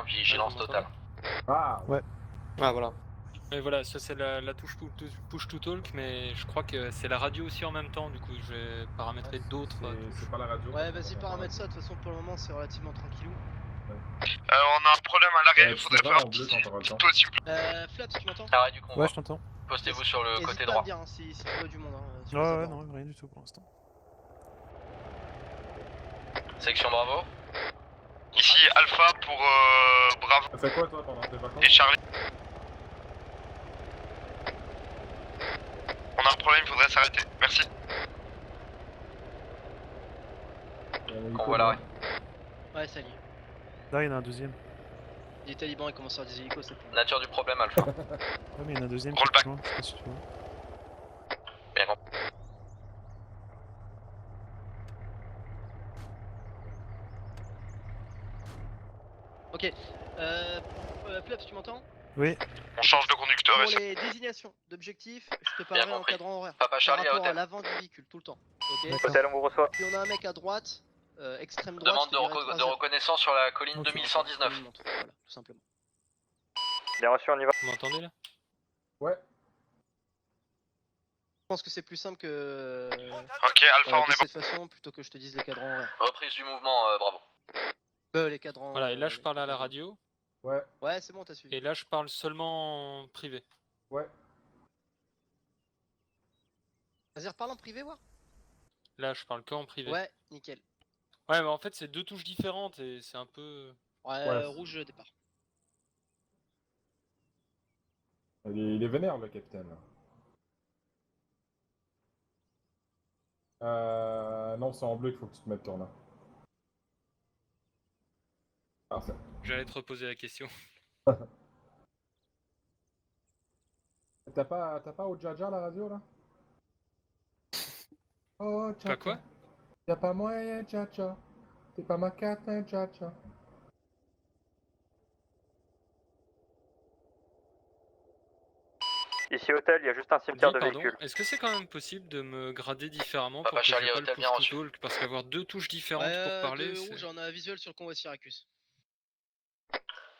Vigilance totale. Ah ouais. Ah voilà. Et voilà, ça c'est la touche push to talk, mais je crois que c'est la radio aussi en même temps, du coup je vais paramétrer d'autres touches. C'est pas la radio. Ouais, vas-y, paramètre ça, de toute façon pour le moment c'est relativement tranquillou. On a un problème à l'arrière, il faudrait faire bleu quand t'auras le temps. toi s'il vous plaît. Flaps, tu m'entends? Arrêt du convoi. Ouais, je t'entends. Postez-vous sur le Hésite côté pas à droit. me dire hein, si tu vois du monde. Hein, sur Ouais, les ouais, abords. non, rien du tout pour l'instant. Section Bravo. Ici Alpha pour Bravo T'as fait quoi toi pendant tes vacances? et Charlie. On a un problème, il faudrait s'arrêter. Merci. Convoi l'arrêt. Ouais, ça y est. Là, il y en a un deuxième. Les talibans ils commencent à faire des hélicos, c'est pour. Nature du problème, Alpha. Ouais, mais il y en a un deuxième qui Rollback. est loin, je sais pas si tu vois. Bien compris. Ok. Flaps, tu m'entends? Oui, On change de conducteur Pour et les désignations d'objectifs, je te parlerai en compris. cadran horaire. Papa Par Charlie à rapport à hôtel. l'avant du véhicule, tout le temps. Ok. d'accord. Hôtel, on vous reçoit. Puis on a un mec à droite, extrême droite. Demande je te dirai de 3-0. reconnaissance sur la colline Ok. 2119. Je te montre, voilà, tout simplement. Bien reçu, on y va. Vous m'entendez là? Ouais. Je pense que c'est plus simple que. Ok, Alpha, on de est bon. cette façon, plutôt que je te dise les cadrans horaires. Reprise du mouvement, Bravo. Les cadrans. Voilà, et là je parle à la radio, Ouais. Ouais, c'est bon, t'as suivi. et là je parle seulement en privé. Ouais. Vas-y, reparle en privé, voir. Là je parle que en privé. Ouais, nickel. Ouais, mais en fait c'est deux touches différentes et c'est un peu... Ouais, Ouais. rouge départ. Il est vénère le capitaine. Non, c'est en bleu qu'il faut que tu te mettes toi là. Parfait. J'allais te reposer la question. T'as pas au Jaja la radio là? Oh, Jaja. Pas quoi? Y'a pas moyen, Jaja. T'es pas ma carte, hein, Jaja. Ici hôtel, il y a juste un Dis, cimetière de pardon, véhicules. est-ce que c'est quand même possible de me grader différemment Papa pour que Charlie j'ai pas Hotel, le bien push to reçu. talk? Parce qu'avoir deux touches différentes Ouais, pour parler, de c'est... rouge, on a un visuel sur le convoi Syracuse.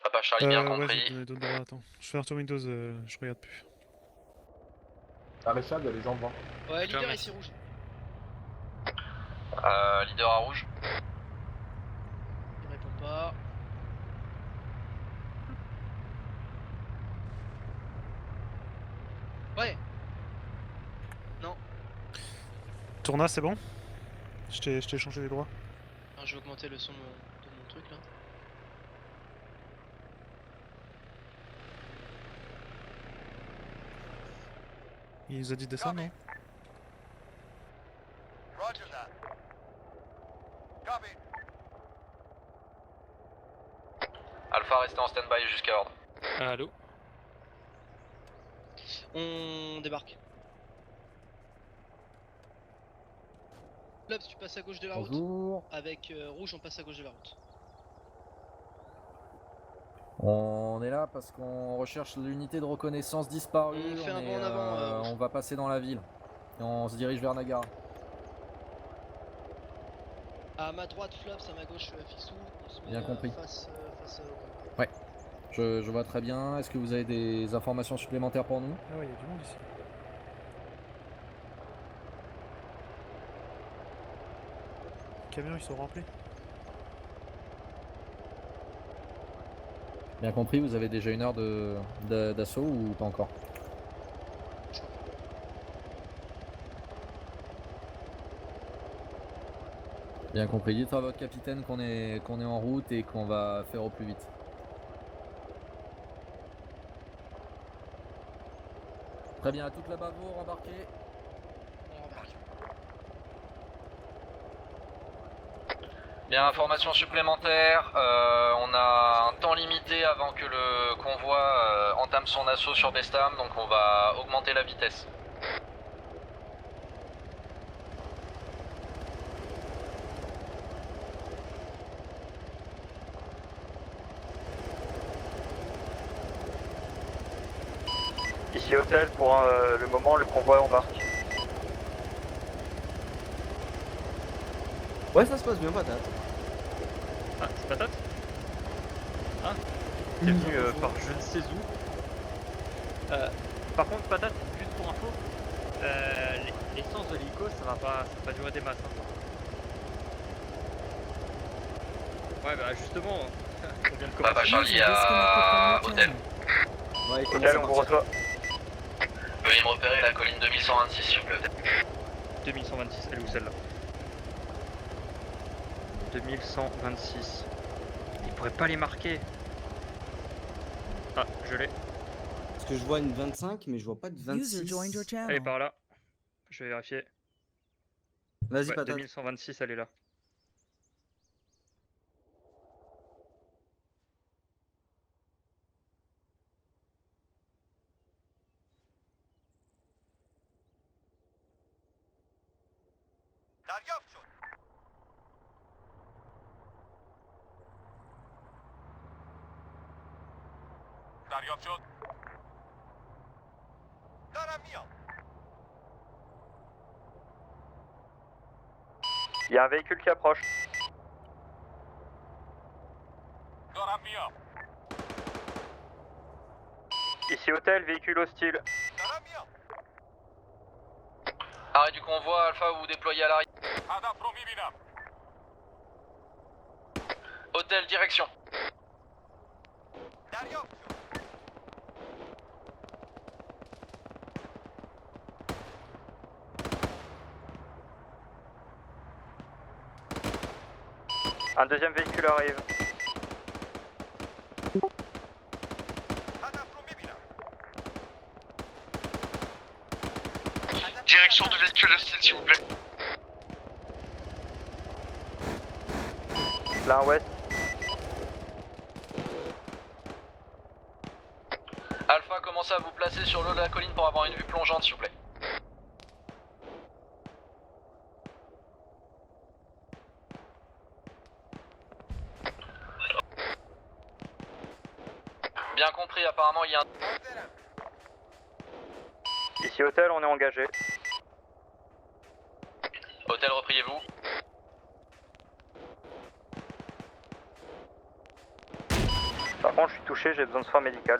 Papa Charlie bien ouais, compris. j'ai donné droit, attends. Je fais un tour Windows, je regarde plus. Maréchal, y'a les gens devant. Ouais, Tiens, leader merci. ici rouge. Leader à rouge. Il répond pas. Ouais. Non. Tourna, c'est bon? Je t'ai changé les droits. Alors, je vais augmenter le son de mon truc là. Il nous a dit de descendre, non? Alpha restez en stand-by jusqu'à ordre. Allô? On débarque. Flaps, tu passes à gauche de la route. Bonjour. Avec rouge, on passe à gauche de la route. On est là parce qu'on recherche l'unité de reconnaissance disparue. On fait un bond en est, avant, on va passer dans la ville. Et on se dirige vers Nagara. À ma droite, Flaps, à ma gauche, Fixou. On se met Bien compris. face au convoi. Ouais. Je vois très bien. Est-ce que vous avez des informations supplémentaires pour nous? Ah ouais, il y a du monde ici. Les camions, ils sont remplis. Bien compris, vous avez déjà une heure d'assaut ou pas encore? Bien compris, dites à votre capitaine qu'on est en route et qu'on va faire au plus vite. Très bien, à toute la bavoure, embarquez. On embarque. Bien, information supplémentaire. On a un temps limité avant que le convoi entame son assaut sur Bestam, donc on va augmenter la vitesse. Ici hôtel, pour le moment, le convoi embarque. Ouais, ça se passe bien, patate. Ah, c'est patate? Ah, qui est venu par je ne sais où. Par contre, patate, juste pour info, l'essence de l'hélico, ça va pas durer des masses. Hein. Ouais, bah justement, on vient de Papa commencer. Charlie à Hôtel. Ouais, il commence Hôtel, à on vous partir. reçoit. Veuillez me repérer la colline 2126 s'il vous plaît. 2126, elle est où celle-là? 2126. Il pourrait pas les marquer. Ah, je l'ai. Parce que je vois une 25, mais je vois pas de User joined your 26. Elle est channel. par là. Je vais vérifier. Vas-y, Ouais, patate. 2126, elle est là. Il y a un véhicule qui approche. Ici hôtel, véhicule hostile. Arrêt du convoi, Alpha, vous vous déployez à l'arrière. Hôtel, direction. Un deuxième véhicule arrive. Direction de véhicule hostile, s'il vous plaît. Là, ouest. Alpha, commencez à vous placer sur le haut de la colline pour avoir une vue plongeante s'il vous plaît. Bien compris, apparemment il y a un... Ici hôtel, on est engagé. Hôtel, repliez-vous. Par contre, je suis touché, j'ai besoin de soins médicaux.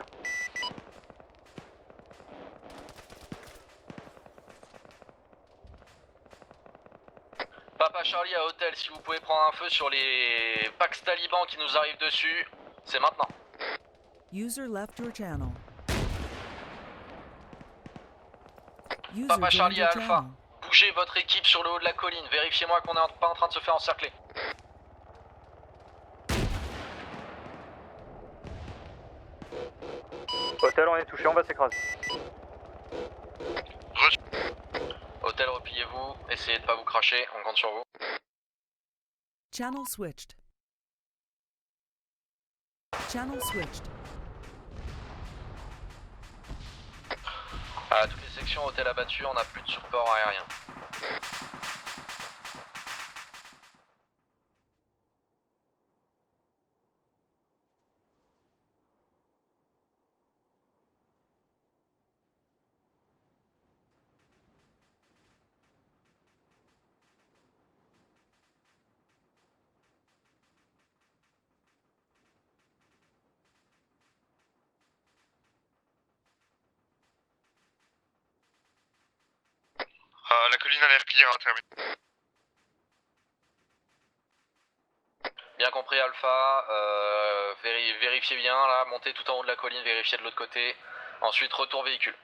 Papa Charlie à hôtel, si vous pouvez prendre un feu sur les Pax talibans qui nous arrivent dessus, c'est maintenant. User left your channel. User Papa joined Charlie your à Alpha. channel. Bougez votre équipe sur le haut de la colline, vérifiez-moi qu'on n'est pas en train de se faire encercler. Hôtel, on est touché, on va s'écraser. Hôtel, repliez-vous, essayez de pas vous cracher, on compte sur vous. Channel switched. Channel switched. À toutes les sections hôtel abattu, on n'a plus de support aérien. La colline a l'air clear, hein, terminé. Bien compris Alpha, vérifiez bien là, montez tout en haut de la colline, vérifiez de l'autre côté. Ensuite retour véhicule.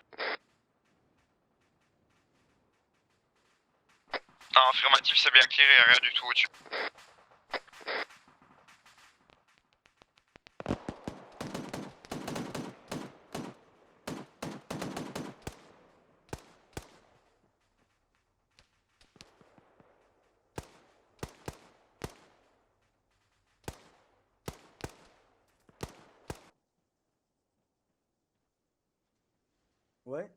Ah, affirmatif, c'est bien clear et rien du tout au-dessus. Ouais.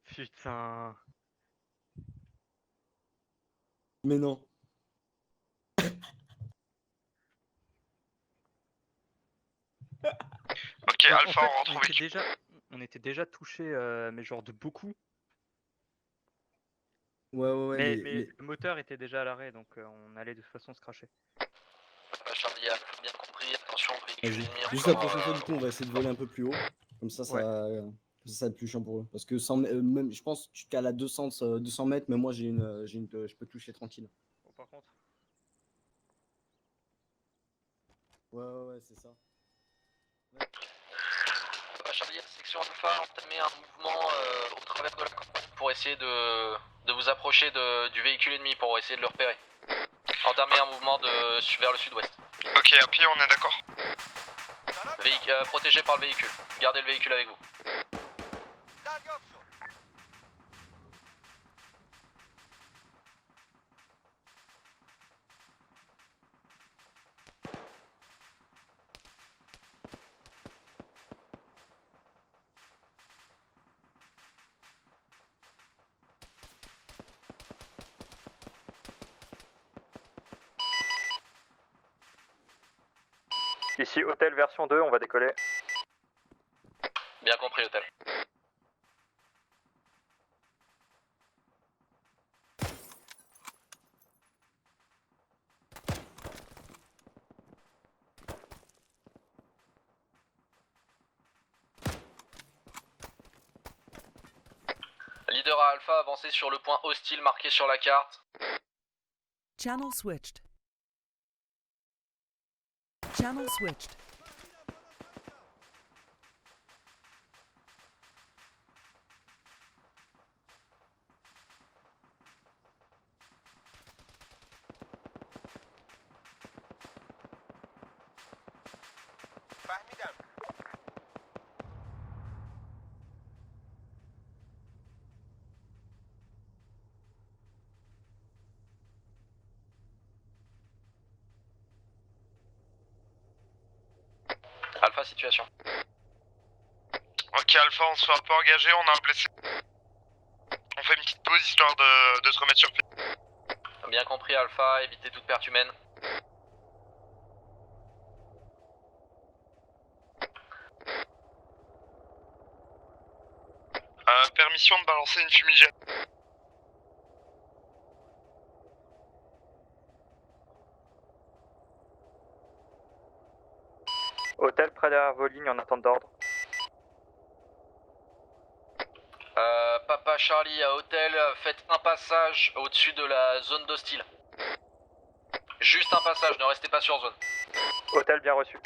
Putain. Mais non. Ok, Alpha, on rentre au véhicule. On était déjà touché, mais genre de beaucoup. Ouais, mais mais- le moteur était déjà à l'arrêt, donc on allait de toute façon se cracher. Charlie a bien compris, Charlie, attention, véhicule Vas-y. ennemi Juste la encore, prochaine fois, du coup, on va essayer de voler un peu plus haut. Comme ça, ça va être plus chiant pour eux. Parce que même, je pense que tu cales à 200 mètres, mais moi, je peux toucher tranquille. Bon, par contre. Ouais, c'est ça. Charlie, section Alpha, entamez un mouvement au travers de la campagne pour essayer de vous approcher du véhicule ennemi, pour essayer de le repérer. Entamez un mouvement vers le sud-ouest. Ok, à pied, on est d'accord. Protégé par le véhicule. Gardez le véhicule avec vous. Ici, hôtel version 2, on va décoller. Bien compris, hôtel. Leader à Alpha, avancez sur le point hostile marqué sur la carte. Channel switched. Channel switched. Alpha, situation. Ok, Alpha, on se fait un peu engager, on a un blessé. On fait une petite pause histoire de se remettre sur pied. Bien compris, Alpha, évitez toute perte humaine. Permission de balancer une fumigène. Hôtel près derrière vos lignes en attente d'ordre. Papa Charlie à hôtel, faites un passage au-dessus de la zone d'hostile. Juste un passage, ne restez pas sur zone. Hôtel bien reçu.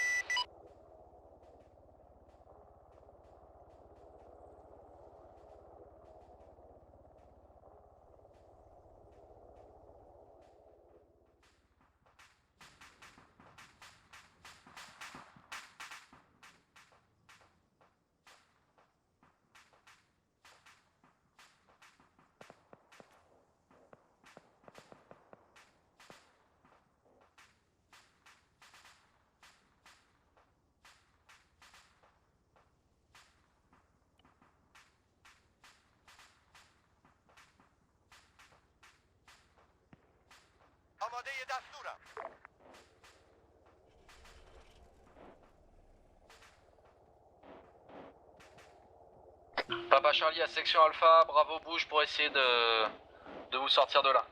Papa Charlie à section Alpha, bravo bouge pour essayer de vous sortir de là.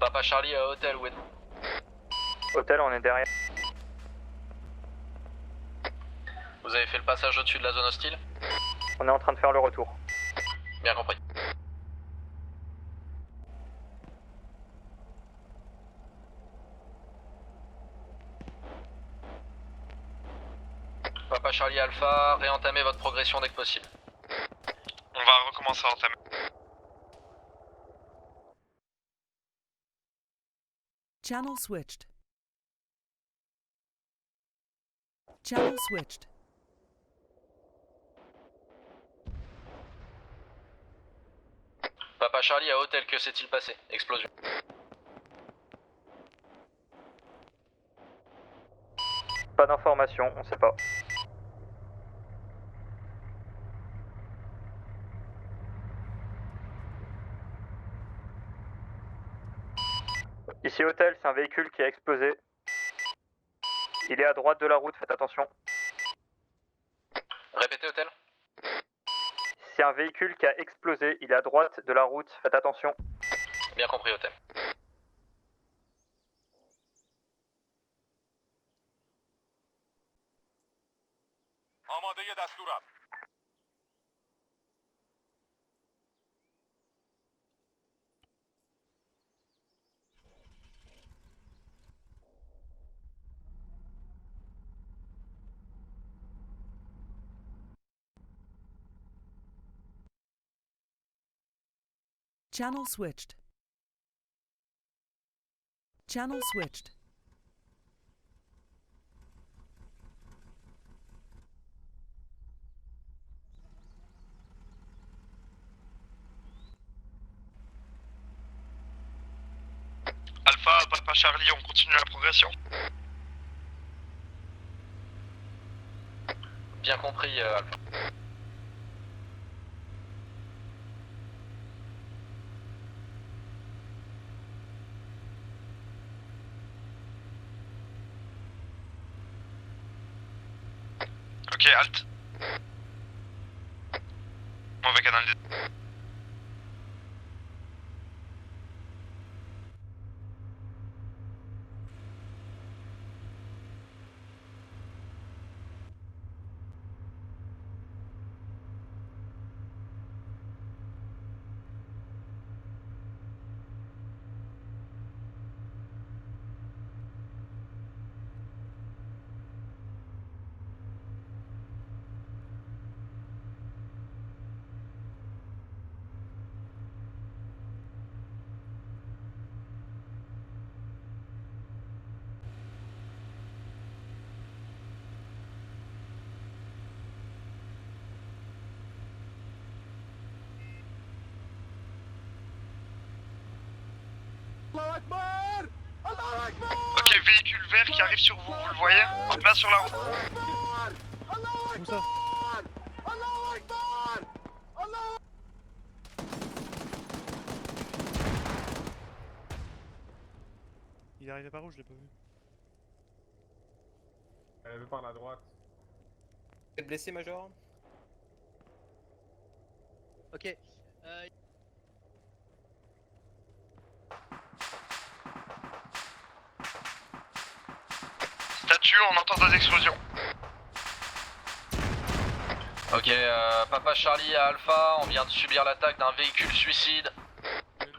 Papa Charlie à hôtel, où êtes-vous? Hôtel, on est derrière. Vous avez fait le passage au-dessus de la zone hostile? On est en train de faire le retour. Bien compris. Papa Charlie Alpha, réentamez votre progression dès que possible. On va recommencer à entamer. Channel switched. Channel switched. Papa Charlie à hôtel, que s'est-il passé? Explosion. Pas d'information, on sait pas. Ici hôtel, c'est un véhicule qui a explosé. Il est à droite de la route, faites attention. Répétez, hôtel. C'est un véhicule qui a explosé, il est à droite de la route, faites attention. Bien compris, hôtel. Channel switched. Channel switched. Alpha, Papa Charlie, on continue la progression. Bien compris, Alpha. Ok, halt. Mauvais canal. Ok, véhicule vert qui arrive sur vous, vous le voyez? En place sur la route. Où ça? Il est arrivé par où? Je l'ai pas vu. Elle veut par la droite. Vous êtes blessé, Major? Ok. Statue, on entend des explosions. Ok, Papa Charlie à Alpha, on vient de subir l'attaque d'un véhicule suicide.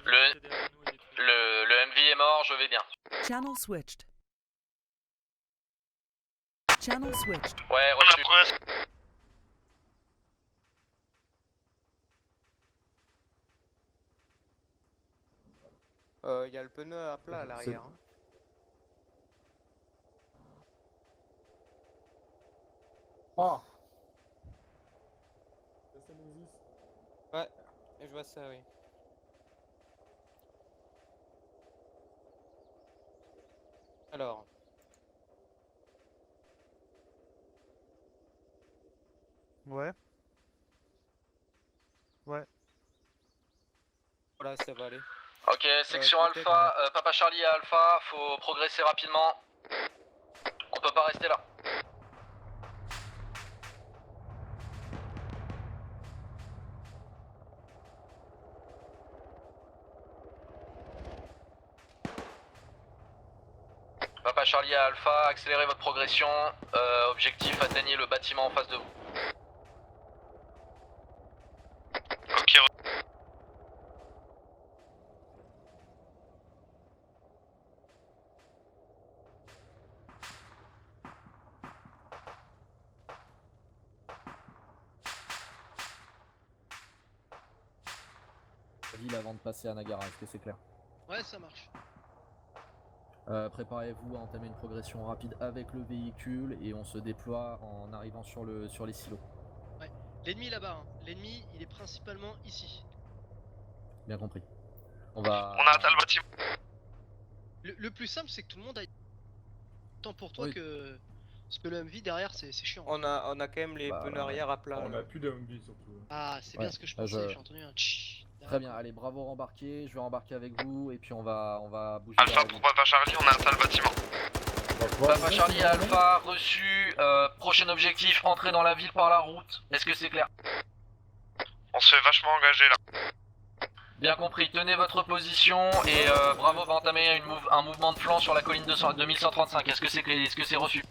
Le MV est mort, je vais bien. Channel switched. Channel switched. Ouais, On a reçu. progressé. Il y a le pneu à plat à l'arrière. Hein. Oh. Ouais, je vois ça, oui. Alors. Ouais. Ouais. Voilà, ça va aller. Ok, section peut-être, Alpha, Papa Charlie à Alpha, faut progresser rapidement. On peut pas rester là. Papa Charlie à Alpha, accélérez votre progression. Objectif, atteignez le bâtiment en face de vous. Ok, Ville avant de passer à Nagara, est-ce que c'est clair? Ouais, ça marche. Préparez-vous à entamer une progression rapide avec le véhicule et on se déploie en arrivant sur les silos. Ouais. L'ennemi là-bas, hein. L'ennemi, il est principalement ici. Bien compris. On va... on a atteint le bâtiment. Le plus simple, c'est que tout le monde aille. Tant pour toi Oui. que. Parce que le MV derrière, c'est chiant. On a quand même les Bah, pneus arrière à plat. On là. a plus de MB surtout. Ah, c'est Ouais, bien ce que je bah, pensais, j'ai entendu un tch. Très bien, allez, bravo rembarquer, je vais embarquer avec vous et puis on va bouger. Alpha vers la pour ville. Papa Charlie, on a atteint le bâtiment. Ok. Papa Charlie à Alpha, reçu. Prochain objectif, entrer dans la ville par la route. Est-ce que c'est clair? On se fait vachement engager là. Bien compris, tenez votre position et Bravo va entamer un mouvement de flanc sur la colline 2135. Est-ce que c'est reçu?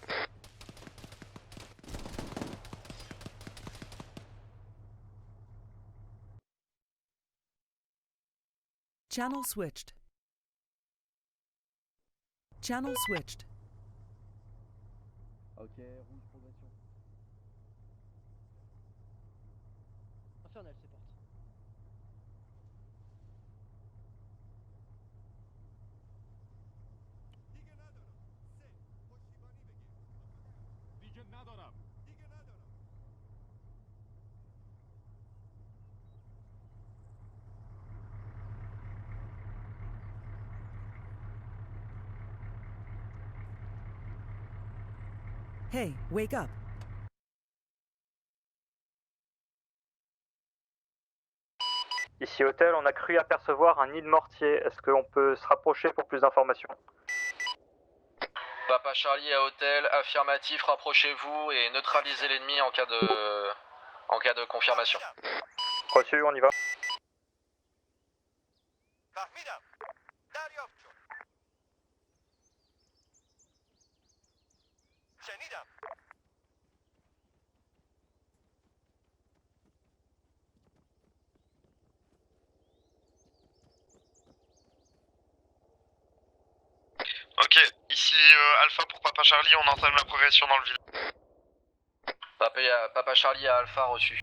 Channel switched. Channel switched. Ok, rouge progression. Infernal, c'est parti. Hey, wake up. Ici hôtel, on a cru apercevoir un nid de mortier. Est-ce qu'on peut se rapprocher pour plus d'informations? Papa Charlie à hôtel, affirmatif, rapprochez-vous et neutralisez l'ennemi en cas de confirmation. Reçu, on y va. Ok, ici Alpha pour Papa Charlie, on entame la progression dans le village. Papa Charlie à Alpha, reçu.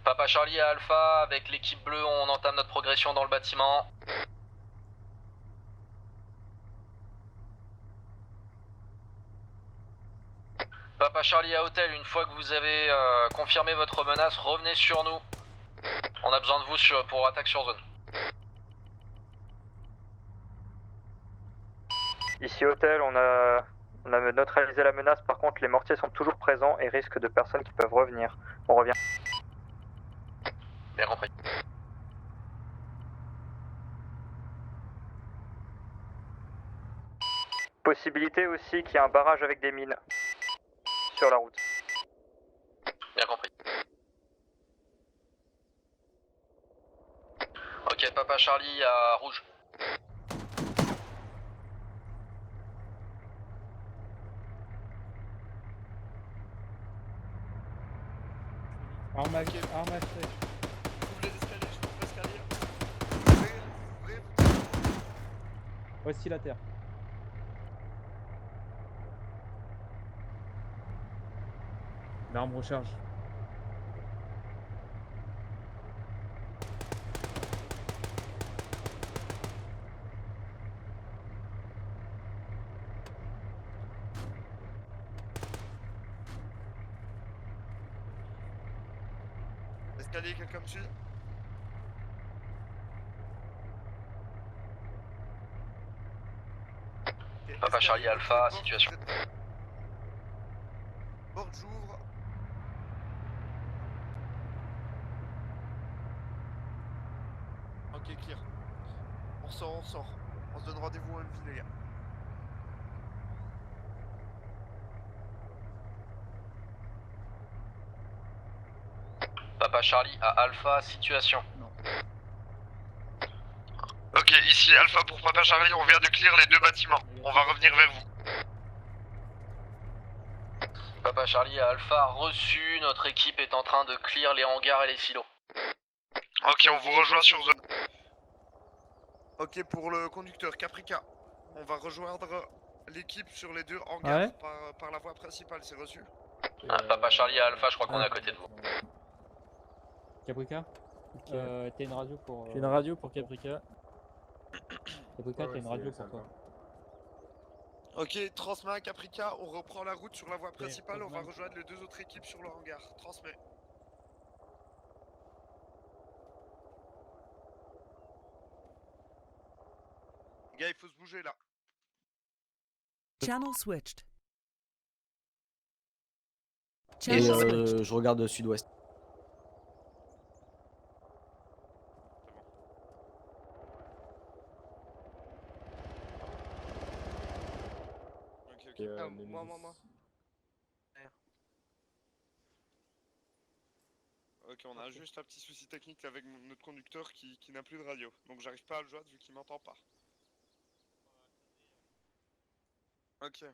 Papa Charlie à Alpha, avec l'équipe bleue, on entame notre progression dans le bâtiment. Papa Charlie à hôtel, une fois que vous avez confirmé votre menace, revenez sur nous. On a besoin de vous pour attaque sur zone. Ici hôtel, on a neutralisé la menace. Par contre, les mortiers sont toujours présents et risquent de personnes qui peuvent revenir. On revient. Bien compris. Possibilité aussi qu'il y ait un barrage avec des mines sur la route. Bien compris. Ok, Papa Charlie à rouge. Arme à sèche. Ouvre les escaliers, je trouve l'escalier. Ouvrez. Voici la terre. L'arme recharge. Escalier, quelqu'un me suit? Ok, Papa escalier, Charlie Alpha, porte, situation. Porte, j'ouvre. Ok, clear. On sort. On se donne rendez-vous à MV, les gars. Papa Charlie à Alpha, situation. Ok, ici Alpha pour Papa Charlie, on vient de clear les deux bâtiments. On va revenir vers vous. Papa Charlie à Alpha, reçu, notre équipe est en train de clear les hangars et les silos. Ok, on vous rejoint sur zone. Ok, pour le conducteur Caprica, on va rejoindre l'équipe sur les deux hangars Ouais. par la voie principale, c'est reçu. Papa Charlie à Alpha, je crois qu'on est à côté de vous. Caprica. T'as une radio pour. J'ai une radio pour Caprica. Caprica, t'as une radio pour toi. Ok, transmets à Caprica, on reprend la route sur la voie principale, on va transmets. rejoindre les deux autres équipes sur le hangar. Transmets. Les gars, il faut se bouger là. Channel switched. Et Channel switched. je regarde sud-ouest. Ok, ok. Moi. Ok, on a juste un petit souci technique avec notre conducteur qui n'a plus de radio. Donc j'arrive pas à le joindre vu qu'il m'entend pas. Ok.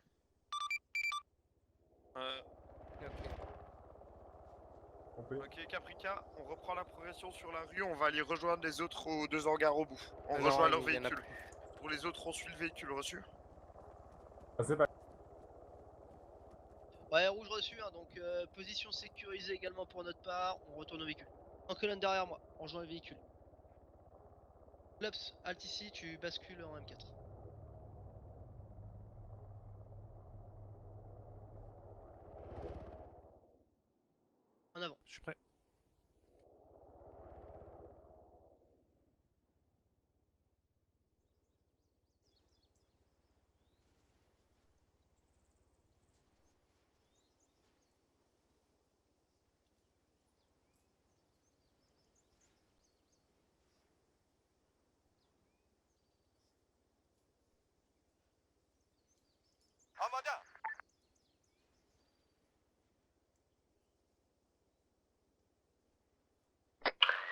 Ok, Caprica, on reprend la progression sur la rue, on va aller rejoindre les autres aux deux hangars au bout. On rejoint leur véhicule. Pour les autres, on suit le véhicule reçu. Ouais, rouge reçu, hein, donc position sécurisée également pour notre part, on retourne au véhicule. En colonne derrière moi, on rejoint le véhicule. Lops, halt ici, tu bascules en M4. En avant. Je suis prêt.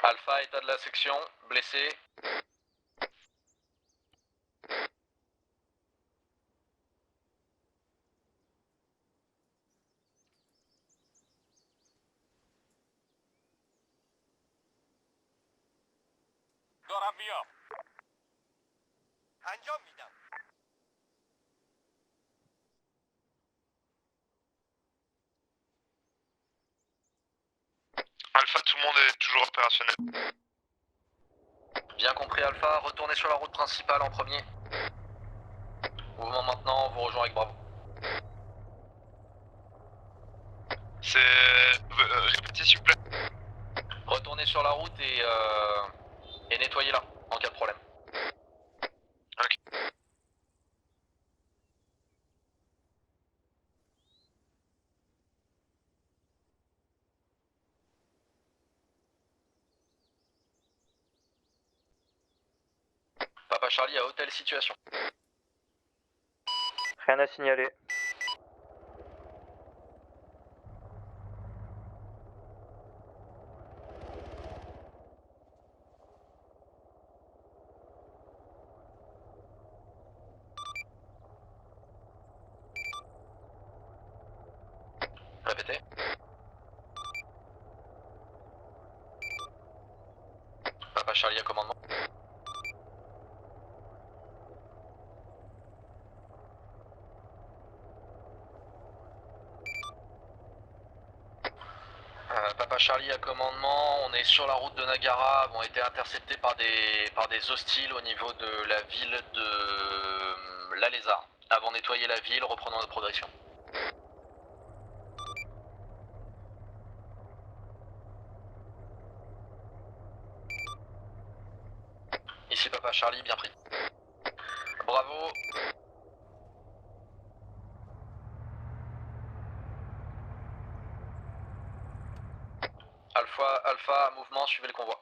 Alpha, état de la section, blessé. Alpha, tout le monde est toujours opérationnel. Bien compris Alpha, retournez sur la route principale en premier. Mouvement maintenant, on vous rejoint avec Bravo. Répétez s'il vous plaît. Retournez sur la route et nettoyez-la en cas de problème. Ok. Papa Charlie à hôtel situation. Rien à signaler. Répétez. Papa Charlie à commandement. Papa Charlie à commandement, on est sur la route de Nagara, avons été interceptés par des hostiles au niveau de la ville de l'Alézard. Avant de nettoyer la ville, reprenons notre progression. Ici Papa Charlie, bien pris. Bravo. Alpha, mouvement, suivez le convoi.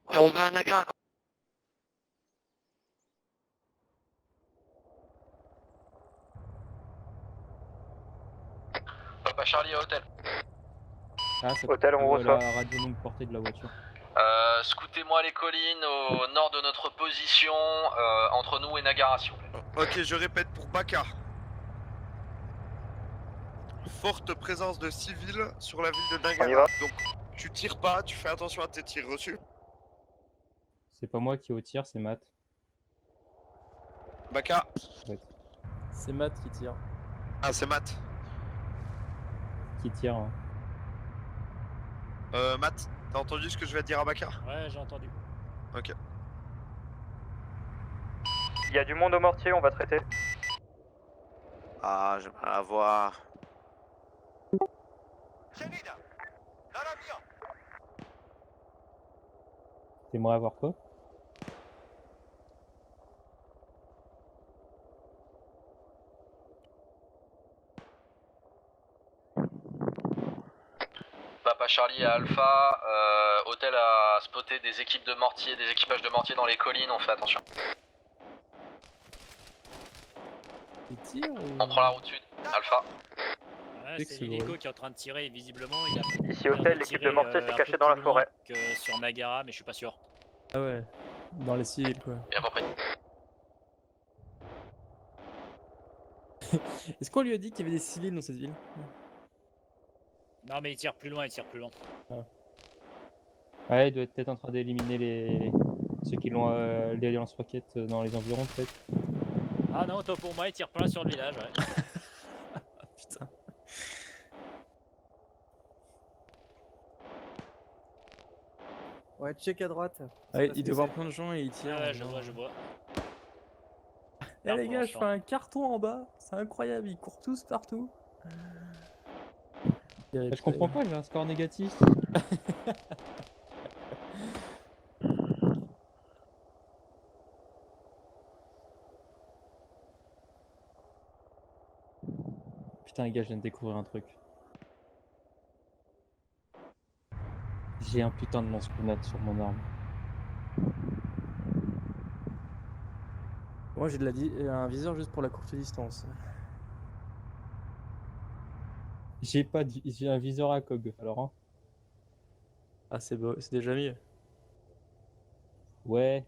On va à Nagara. Papa Charlie à hôtel. Ah, c'est Hôtel, on reçoit. la radio longue portée de la voiture. Scoutez-moi les collines au nord de notre position, entre nous et Nagara, s'il vous plaît. Ok, je répète pour Baka. Forte présence de civils sur la ville de On y va. Nagara. Donc, tu tires pas, tu fais attention à tes tirs reçus. C'est pas moi qui est au tir, c'est Matt. Baka. C'est Matt qui tire. Ah, c'est Matt. Qui tire. Hein. Matt, t'as entendu ce que je vais te dire à Bakar? Ouais, j'ai entendu. Ok. Il y a du monde au mortier, on va traiter. Ah, j'aimerais la voir. T'aimerais avoir quoi? Papa Charlie à Alpha, Hôtel a spoté des équipes de mortiers, des équipages de mortiers dans les collines, on fait attention. Il tire ou... On prend la route sud, Alpha. Ouais, c'est l'hélico qui est en train de tirer et visiblement il a. Ici Hôtel, l'équipe de mortier s'est cachée dans la forêt. Que sur Nagara, mais je suis pas sûr. Ah ouais, dans les civils quoi. Bien compris. Est-ce qu'on lui a dit qu'il y avait des civils dans cette ville? Non mais il tire plus loin, il tire plus loin. Ouais, il doit être peut-être en train d'éliminer ceux qui l'ont les lance-roquettes dans les environs peut-être. Ah non, toi pour moi il tire plein sur le village, ouais. Putain. Ouais, check à droite. Ouais, il doit voir plein de gens et il tire. Ouais, je vois, je vois. Eh les gars, je fais un carton en bas, c'est incroyable, ils courent tous partout. Je comprends pas, j'ai un score négatif. Putain les gars, je viens de découvrir un truc. J'ai un putain de lance-grenade sur mon arme. Moi j'ai un viseur juste pour la courte distance. J'ai un viseur à cog, alors hein. Ah c'est beau, c'est déjà mieux. Ouais,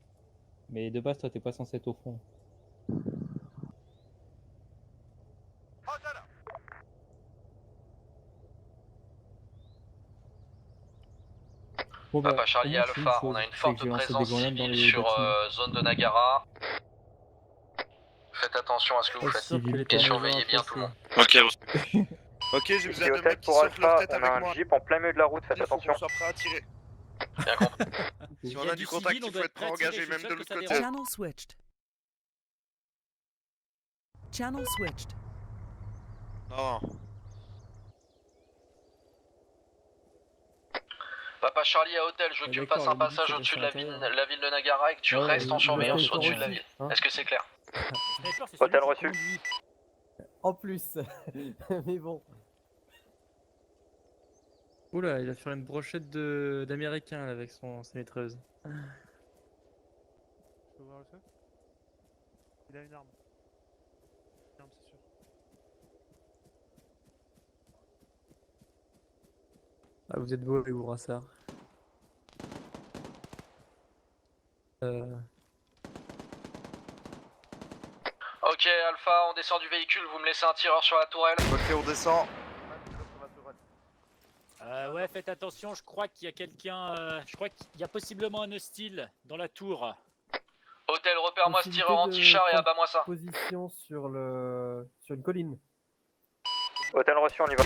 mais de base toi t'es pas censé être au fond. Bon, Papa Charlie Alpha, on a une forte présence civile sur zone de Nagara. Faites attention à ce que vous faites et surveillez bien tout le monde. Ok, ok, j'ai Ici besoin de Hôtel mecs qui pour sortent leur Alpha, tête on a avec un moi. jeep en plein milieu de la route, faites Il faut attention. qu'on soit prêt à tirer. Bien compris. Si on a du contact, il faut être prêt à engager même de l'autre côté. Channel switched. Channel switched. Non. Papa Charlie à Hôtel, je veux que tu me fasses un passage au-dessus de la ville de Nagara et que tu restes en surveillance au-dessus de la ville. Est-ce que c'est clair? Hôtel reçu. En plus. Mais bon. Oula, il va faire une brochette d'américain avec sa maîtreuse. Je peux voir le chef? Il a une arme. Une arme, c'est sûr. Ah, vous êtes beau avec vos brassards. Ok Alpha, on descend du véhicule, vous me laissez un tireur sur la tourelle. Ok, on descend. Ouais, faites attention, je crois qu'il y a quelqu'un. Je crois qu'il y a possiblement un hostile dans la tour. Hôtel, repère-moi ce tireur anti-char et abat-moi ça. Position sur une colline. Hôtel reçu, on y va.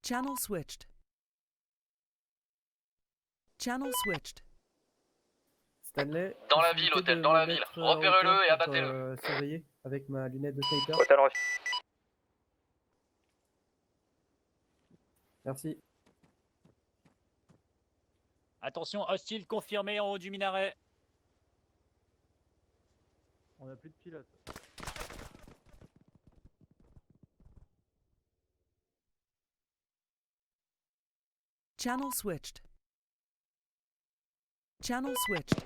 Channel switched. Channel switched. Stanley. Dans la ville, Hôtel, dans la ville. Repérez-le et abattez-le. Surveiller avec ma lunette de sniper. Hôtel reçu. Merci. Attention, hostile confirmé en haut du minaret. On a plus de pilote. Channel switched. Channel switched.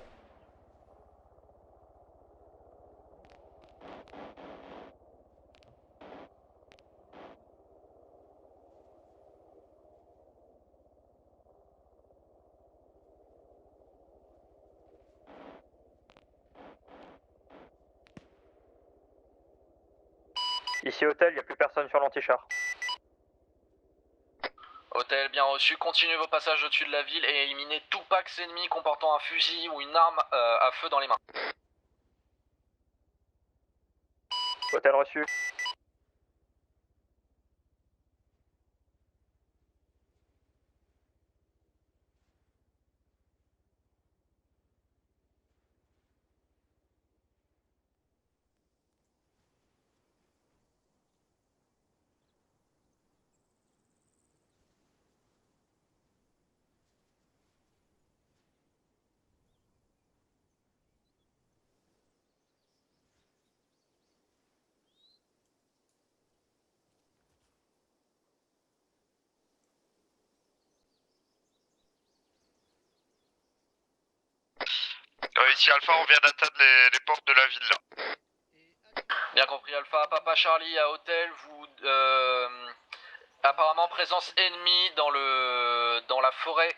Ici Hôtel, il n'y a plus personne sur l'antichar. Hôtel, Hôtel, bien reçu. Continuez vos passages au-dessus de la ville et éliminez tout pax ennemi comportant un fusil ou une arme à feu dans les mains. Hôtel reçu. Ici Alpha, on vient d'atteindre les portes de la ville là. Bien compris Alpha, Papa Charlie à Hôtel, vous... apparemment présence ennemie dans la forêt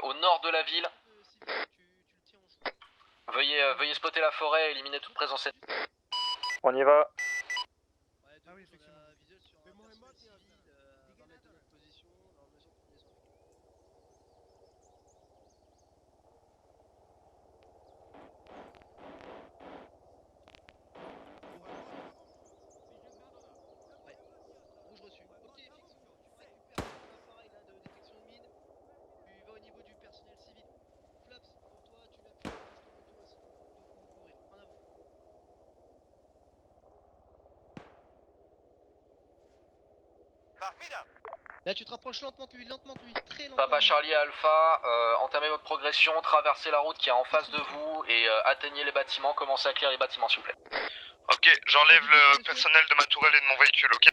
au nord de la ville. Veuillez spotter la forêt et éliminer toute présence ennemie. On y va. Ah oui, effectivement. Rouge reçu. Ok, Fixou, tu récupères ton appareil là de détection de mine. Tu vas au niveau du personnel civil. Flaps, pour toi, tu l'appuies. Reste en retour aussi. Donc on va courir. En avant. Là, tu te rapproches lentement de lui, très lentement. Papa Charlie à Alpha, entamez votre progression, traversez la route qui est en face de vous et atteignez les bâtiments, commencez à clear les bâtiments s'il vous plaît. Ok, j'enlève le personnel de ma tourelle et de mon véhicule, ok?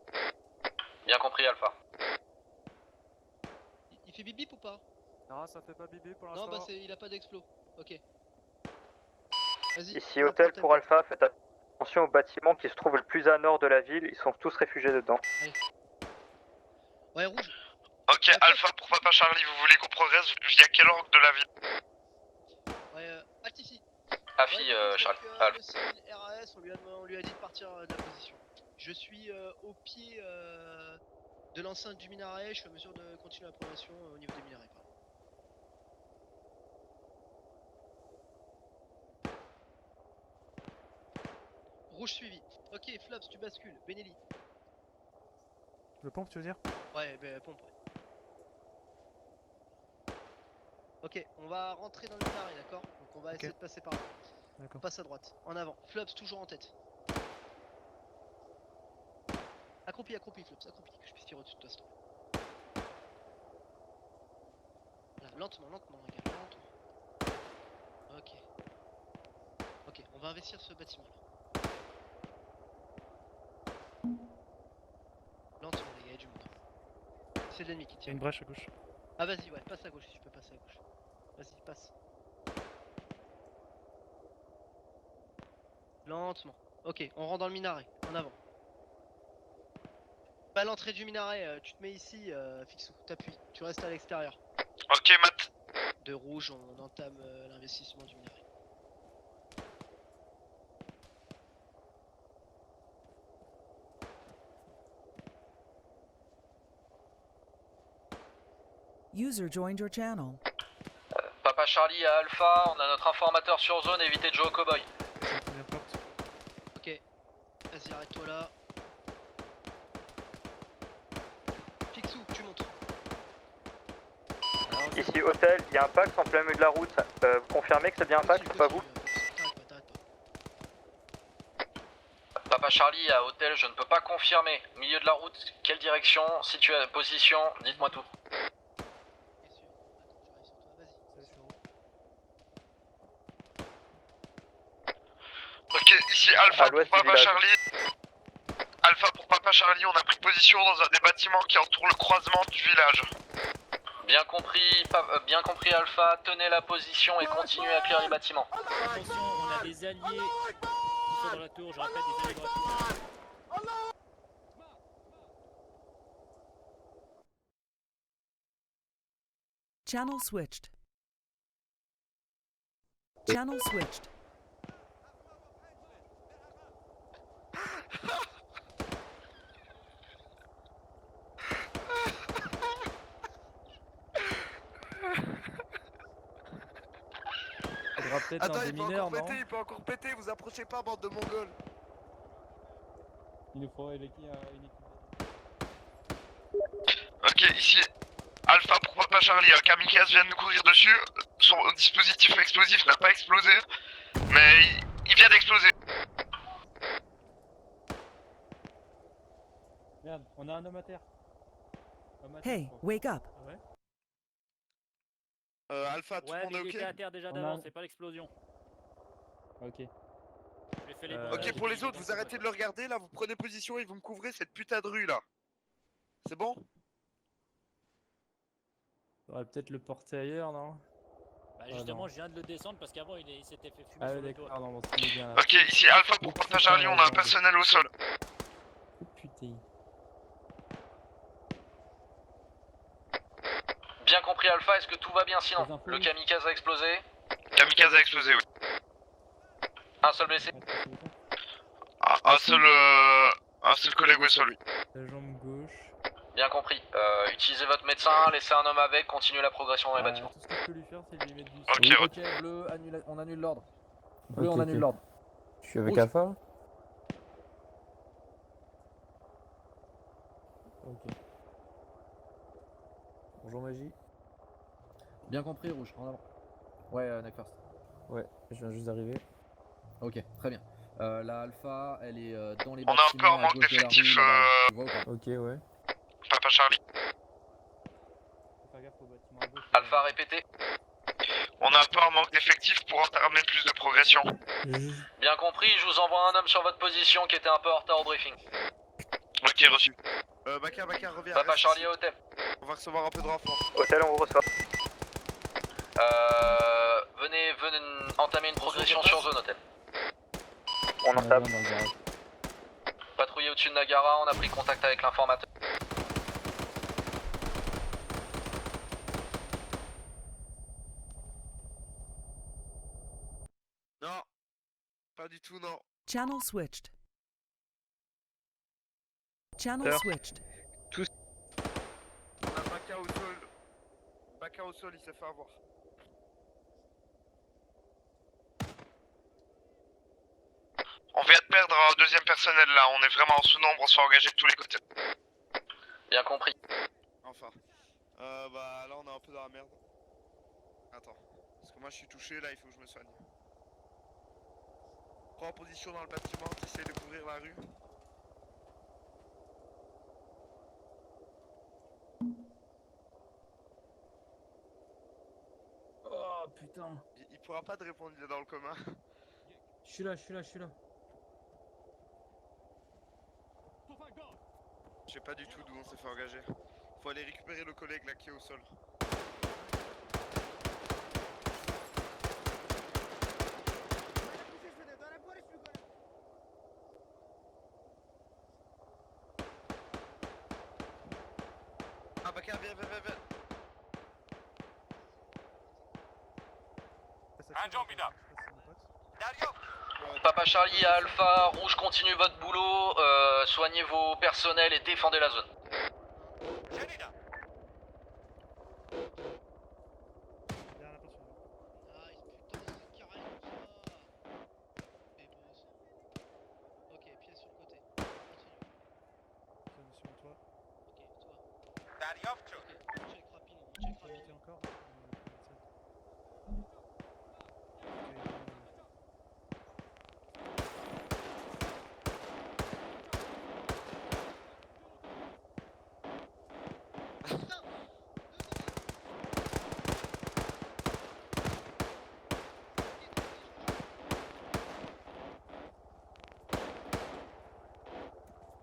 Bien compris Alpha. Il fait bip bip ou pas? Non, ça fait pas bébé pour l'instant. Non, bah il a pas d'explos. Ok. Vas-y. Ici Hôtel pour Alpha, faites attention aux bâtiments qui se trouvent le plus à nord de la ville, ils sont tous réfugiés dedans. Allez. Ouais, rouge. Ok, Alpha pour Papa Charlie, vous voulez qu'on progresse via quel angle de la ville? Ouais, alt ici. Afi Charlie. Le civil RAS, on lui a dit de partir de la position. Je suis au pied de l'enceinte du minaret, je suis à mesure de continuer la progression au niveau des minarets. Rouge suivi. Ok, Flaps, tu bascules. Benelli. Le pompe, tu veux dire? Ouais, pompe. Ok, on va rentrer dans le minaret, d'accord? Donc on va essayer de passer par là. On passe à droite. En avant. Flaps, toujours en tête. Accroupi, Flaps, accroupi, que je puisse tirer au-dessus de toi, s'il te plaît. Voilà, lentement, les gars, lentement. Ok. Ok, on va investir ce bâtiment là. Lentement, les gars, il y a du monde. C'est de l'ennemi qui Il y a tire. une brèche à gauche. Ah, vas-y, ouais, passe à gauche si tu peux passer à gauche. Vas-y, passe. Lentement. Ok, on rentre dans le minaret, en avant. À l'entrée du minaret, tu te mets ici, Fixou, t'appuies, tu restes à l'extérieur. Ok, Matt. De rouge, on entame l'investissement du minaret. User joined your channel. Papa Charlie à Alpha, on a notre informateur sur zone, évitez de jouer au cowboy. Ok, vas-y, arrête-toi là. Fixou, tu montes. Ici Hôtel, il y a un Pax en plein milieu de la route, vous confirmez que c'est bien un Pax ou pas vous? Papa Charlie à Hôtel, je ne peux pas confirmer. Milieu de la route, quelle direction, position, dites-moi tout. Ok, ici Alpha pour Papa Charlie. Alpha pour Papa Charlie, on a pris position dans un des bâtiments qui entourent le croisement du village. Bien compris Alpha, tenez la position et continuez à clear les bâtiments. Attention, on a des alliés qui sont dans la tour, je répète, des alliés dans la tour. Channel switched. Channel switched. peut-être Attends, un il peut démineur, encore non? péter, il peut encore péter, vous approchez pas, bande de mongols. Il nous faudrait une équipe. Ok, ici Alpha pour Papa Charlie, un kamikaze vient de nous courir dessus, son dispositif explosif n'a pas explosé, mais il vient d'exploser. Merde, on a un homme à terre. Hey, wake up. Ah ouais? Alpha, tout le Ouais, monde mais est il ok? était à terre déjà On a d'avant, un- c'est pas l'explosion. Ok. J'ai fait les Ok, pour les autres, vous arrêtez de le regarder, là, vous prenez position et vous me couvrez cette putain de rue, là. C'est bon? On aurait peut-être le porter ailleurs, non? Bah Ah, justement, non. je viens de le descendre parce qu'avant il s'était fait fumer Ah sur ouais, le d'accord, toit. non, bon, c'est bien là. Ok, ici Alpha pour Papa Charlie, on a un personnel au sol. Oh putain. Bien compris Alpha, est-ce que tout va bien sinon? Les infos, Le oui. kamikaze a explosé. Kamikaze a explosé, oui. Un seul blessé. Un seul collègue au sol, oui. La jambe gauche. Bien compris. Utilisez votre médecin, laissez un homme avec, continuez la progression dans les bâtiments. Tout ce que je peux lui faire, c'est lui mettre du Ok, Oui, ouais. ok, bleu, on annule l'ordre. Bleu, Ok, on annule ok. l'ordre. Je suis avec Rouge. Alpha. Ok. Bonjour Magie. Bien compris, rouge, en avant. Ouais, Neck first. Ouais, je viens juste d'arriver. Ok, très bien. La Alpha, elle est dans les On a un bâtiments peu un à manque gauche de la rue, d'effectifs, là-bas. Tu vois ou pas? Ok, ouais. Papa Charlie. Faut faire gaffe au bâtiment à gauche. Alpha répété. On a un peu un manque d'effectifs pour entamer plus de progression. Bien compris, je vous envoie un homme sur votre position qui était un peu en retard au briefing. Ok, reçu. Baka, reviens. Papa reste Charlie ici. à hôtel. On va recevoir un peu de renfort. Hôtel, on vous reçoit. Venez entamer une progression sur zone hôtel. On entame. dans le garage. Patrouiller au-dessus de Nagara, on a pris contact avec l'informateur. Non. Pas du tout, non. Channel switched. Channel Sir. switched. On a Baka au sol. Baka au sol, il s'est fait avoir. On vient de perdre un deuxième personnel là, on est vraiment en sous-nombre, on se fait engager de tous les côtés. Bien compris. Enfin. Bah là on est un peu dans la merde. Attends. Parce que moi je suis touché, là il faut que je me soigne. Prends en position dans le bâtiment, t'essayes de couvrir la rue. Oh putain. Il pourra pas te répondre, il est dans le commun. Je suis là. Je sais pas du tout d'où on s'est fait engager. Faut aller récupérer le collègue là qui est au sol. Ah Baka, viens. Papa Charlie à Alpha, rouge continue votre boulot, soignez vos personnels et défendez la zone. Derrière la porte. Nice, putain, c'est carré comme ça. C'est beau ça. Ok, pied sur le côté. Continue. Sur le toit. Ok, toi. Ok, check rapide, check Faut rapide. monter encore.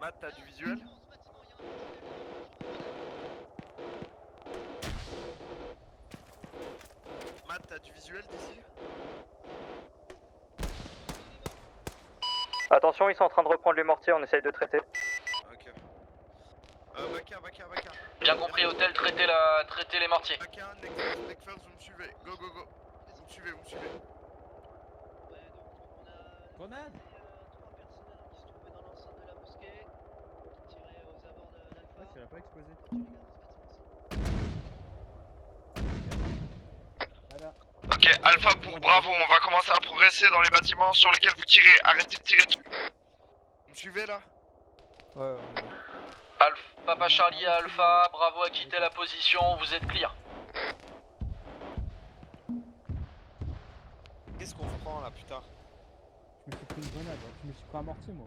Matt, t'as du visuel? Matt, t'as du visuel d'ici? Attention, ils sont en train de reprendre les mortiers, on essaye de traiter. Ok. Baka. Bien compris, hôtel, traitez les mortiers. Baka, Neck first, vous me suivez. Go. Vous me suivez. Ouais, donc on a Grenade. 3 personnels qui se trouvaient dans l'enceinte de la mosquée, qui tiraient aux abords de l'Alpha. Ouais, tu l'as pas explosé. Tu les gardes dans ce bâtiment-ci. Voilà. Ok, Alpha pour Bravo, on va commencer à progresser dans les bâtiments sur lesquels vous tirez. Arrêtez de tirer dessus. Vous me suivez là? Ouais. Papa Charlie à Alpha, Bravo a quitté la position, vous êtes clear. Qu'est-ce qu'on prend là, putain? Je me suis pris une grenade, je me suis pris un mortier moi.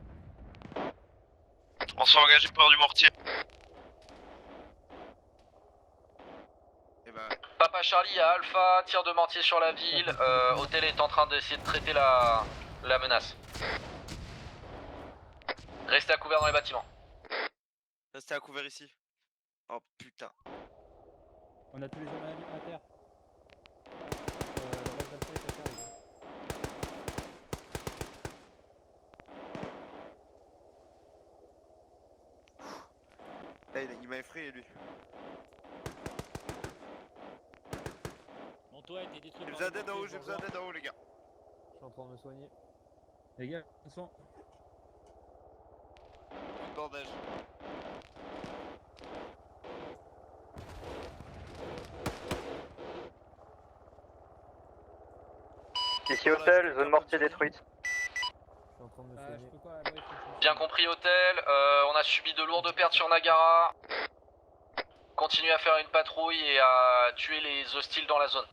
On s'est engagé pour du mortier. Et bah... Papa Charlie à Alpha, tir de mortier sur la ville, Hôtel est en train d'essayer de traiter la menace. Restez à couvert dans les bâtiments. Restez à couvert ici. Oh putain. On a tous les hommes à terre. Le reste d'Alpha est à terre, les gars. Là, il m'a effrayé lui. Mon toit a été détruit. J'ai besoin d'aide en haut, j'ai besoin d'aide en haut les gars. Je suis en train de me soigner. Les gars, ils sont. Bandage. Ici Hôtel, zone mortier détruite. Je suis en train de me soigner. Bien compris Hôtel, on a subi de lourdes pertes sur Nagara. Continuez à faire une patrouille et à tuer les hostiles dans la zone.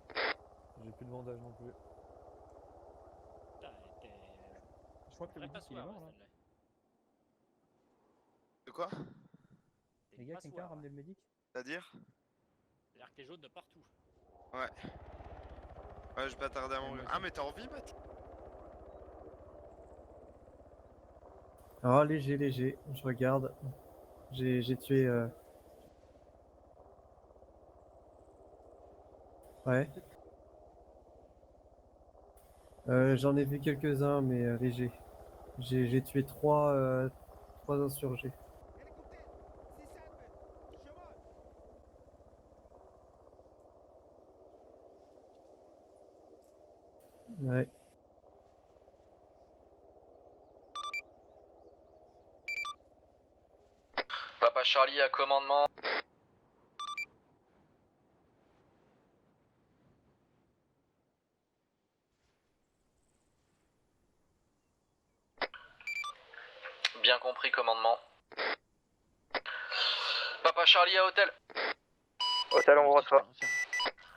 J'ai plus de bandage non plus. Je crois que le médic il est mort là. De quoi? Les gars, quelqu'un a ramené le médic? C'est-à-dire? L'arc est jaune de partout. Ouais. Ouais, je vais pas tarder à mourir. Ah, mais t'es en vie, Matt? Ah, léger, je regarde. J'ai tué... Ouais. J'en ai vu quelques-uns, mais léger. J'ai tué trois insurgés. Ouais. Papa Charlie à commandement. Bien compris commandement. Papa Charlie à Hôtel. Hôtel, on vous reçoit.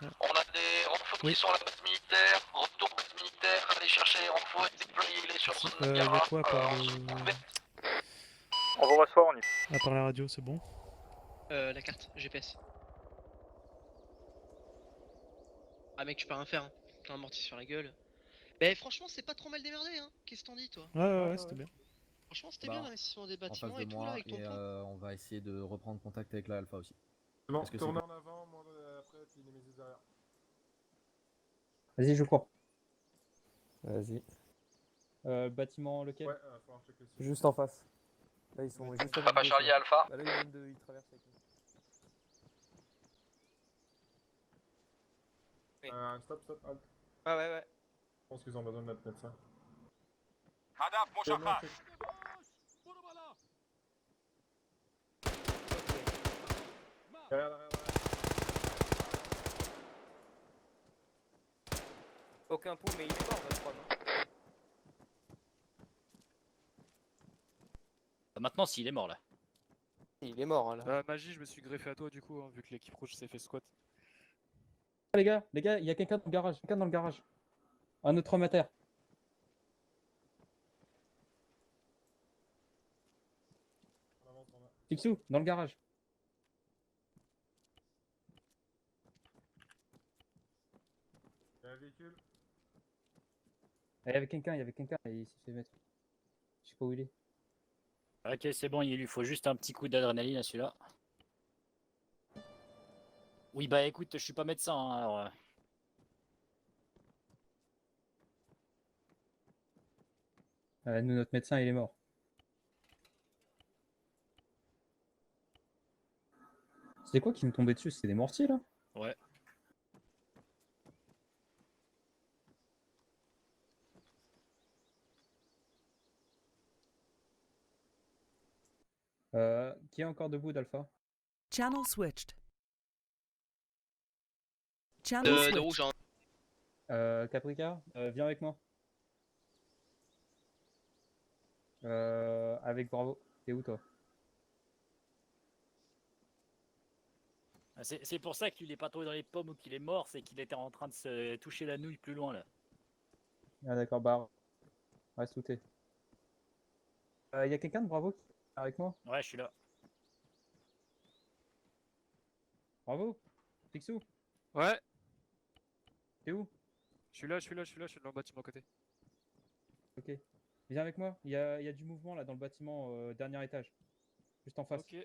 On a des renforts qui sont à la base militaire, retour base militaire, allez chercher les renforts et déployer-les sur zone Y a Nagara. quoi à part le... On vous reçoit, on y. À part la radio, c'est bon? La carte, GPS. Ah mec, tu peux rien faire, hein. T'as un mortier sur la gueule. Mais franchement, c'est pas trop mal démerdé, hein. Qu'est-ce que t'en dis, toi? Ouais, c'était bien. Franchement, c'était bien l'investissement des En face bâtiments de et tout là, moi, avec ton et plan. on va essayer de reprendre contact avec la Alpha aussi. Bon, Parce que tournez c'est- en avant, moi après, puis Nemesis derrière. Vas-y, je cours. Vas-y. Bâtiment lequel? Ouais, faut en checker aussi. Juste en face. Là, ils sont juste à Papa gauche, Charlie là. Alpha. Là, ils traversent avec nous. Stop, halt. Ouais. Je pense qu'ils ont besoin de notre médecin. هدف مشخص. Derrière. Aucun pouls, mais il est mort, je crois. Maintenant, s'il est mort là. Il est mort, hein, là. Magie, je me suis greffé à toi du coup, hein, vu que l'équipe rouge s'est fait squat. Les gars, il y a quelqu'un dans le garage. Un autre homme à terre. Fixou, dans le garage. Il y a un véhicule. Il y avait quelqu'un, et il s'est fait mettre. Je sais pas où il est. Ok, c'est bon, il lui faut juste un petit coup d'adrénaline à celui-là. Oui, bah écoute, je suis pas médecin, hein, alors... Nous, notre médecin, il est mort. C'est quoi qui me tombait dessus? C'est des mortiers, là? Ouais. Qui est encore debout d'Alpha? Channel switched. Channel De switched. rouge, hein. Caprica, viens avec moi. Avec Bravo. T'es où toi? C'est pour ça qu'il est pas tombé dans les pommes ou qu'il est mort, c'est qu'il était en train de se toucher la nouille plus loin là. Ah d'accord, bah reste où t'es. Y a quelqu'un de Bravo qui est avec moi? Ouais, je suis là. Bravo, Picsou. Ouais, T'es où? je suis là dans le bâtiment à côté. Ok. Viens avec moi, il y a du mouvement là dans le bâtiment, dernier étage. Juste en face. Ok.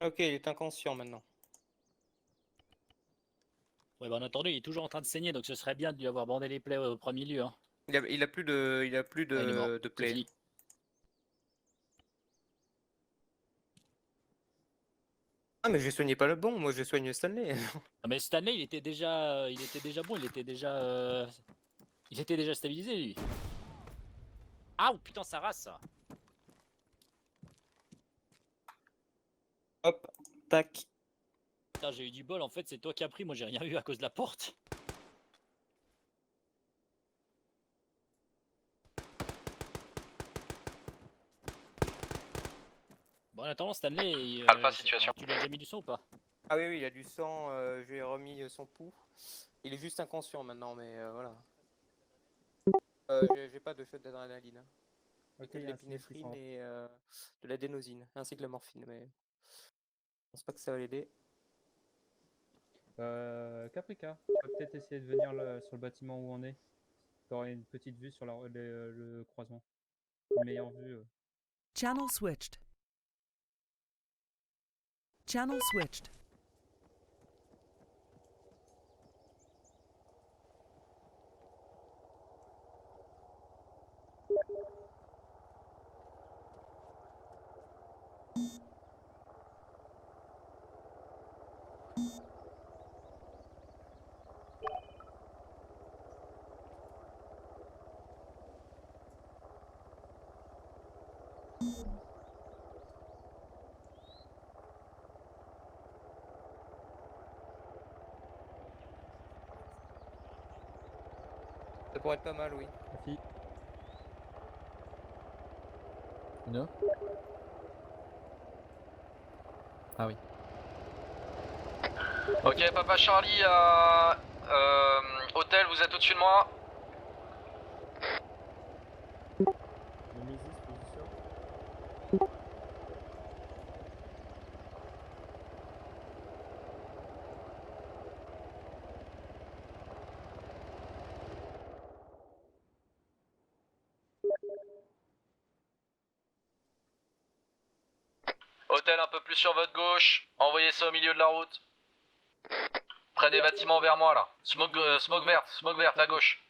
Ok, il est inconscient maintenant. Ouais, bah en attendant, il est toujours en train de saigner, donc ce serait bien de lui avoir bandé les plaies au premier lieu. Hein. Il a plus de, Ah, il est mort. de C'est plaies. fini. Ah mais je soignais pas le bon, moi je soigne Stanley. Ah, mais Stanley, il était déjà bon, il était déjà stabilisé lui. Ah oh, putain, ça rase ça. Hop, tac. Putain, j'ai eu du bol, en fait, c'est toi qui as pris, moi j'ai rien eu à cause de la porte. Bon, en attendant, Stanley, Alpha, situation. tu lui as déjà mis du son ou pas? Ah oui, il a du sang, je lui ai remis son pouls. Il est juste inconscient maintenant, mais voilà. J'ai pas de shot d'adrénaline. Hein. Ok, De il y a un signe qui l'épinéphrine s'en- et de l'adénosine, ainsi que la morphine, mais je pense pas que ça va l'aider. Caprica, tu vas peut-être essayer de venir sur le bâtiment où on est. T'auras une petite vue sur le croisement. Une meilleure vue. Channel switched. Channel switched. Ça pourrait être pas mal, oui. Merci. Une. Ah oui. Ok, Papa Charlie, hôtel, vous êtes au-dessus de moi. Nemesis, position. Hôtel un peu plus sur votre gauche, envoyez ça au milieu de la route. Près des bâtiments vers moi là. Smoke verte à gauche.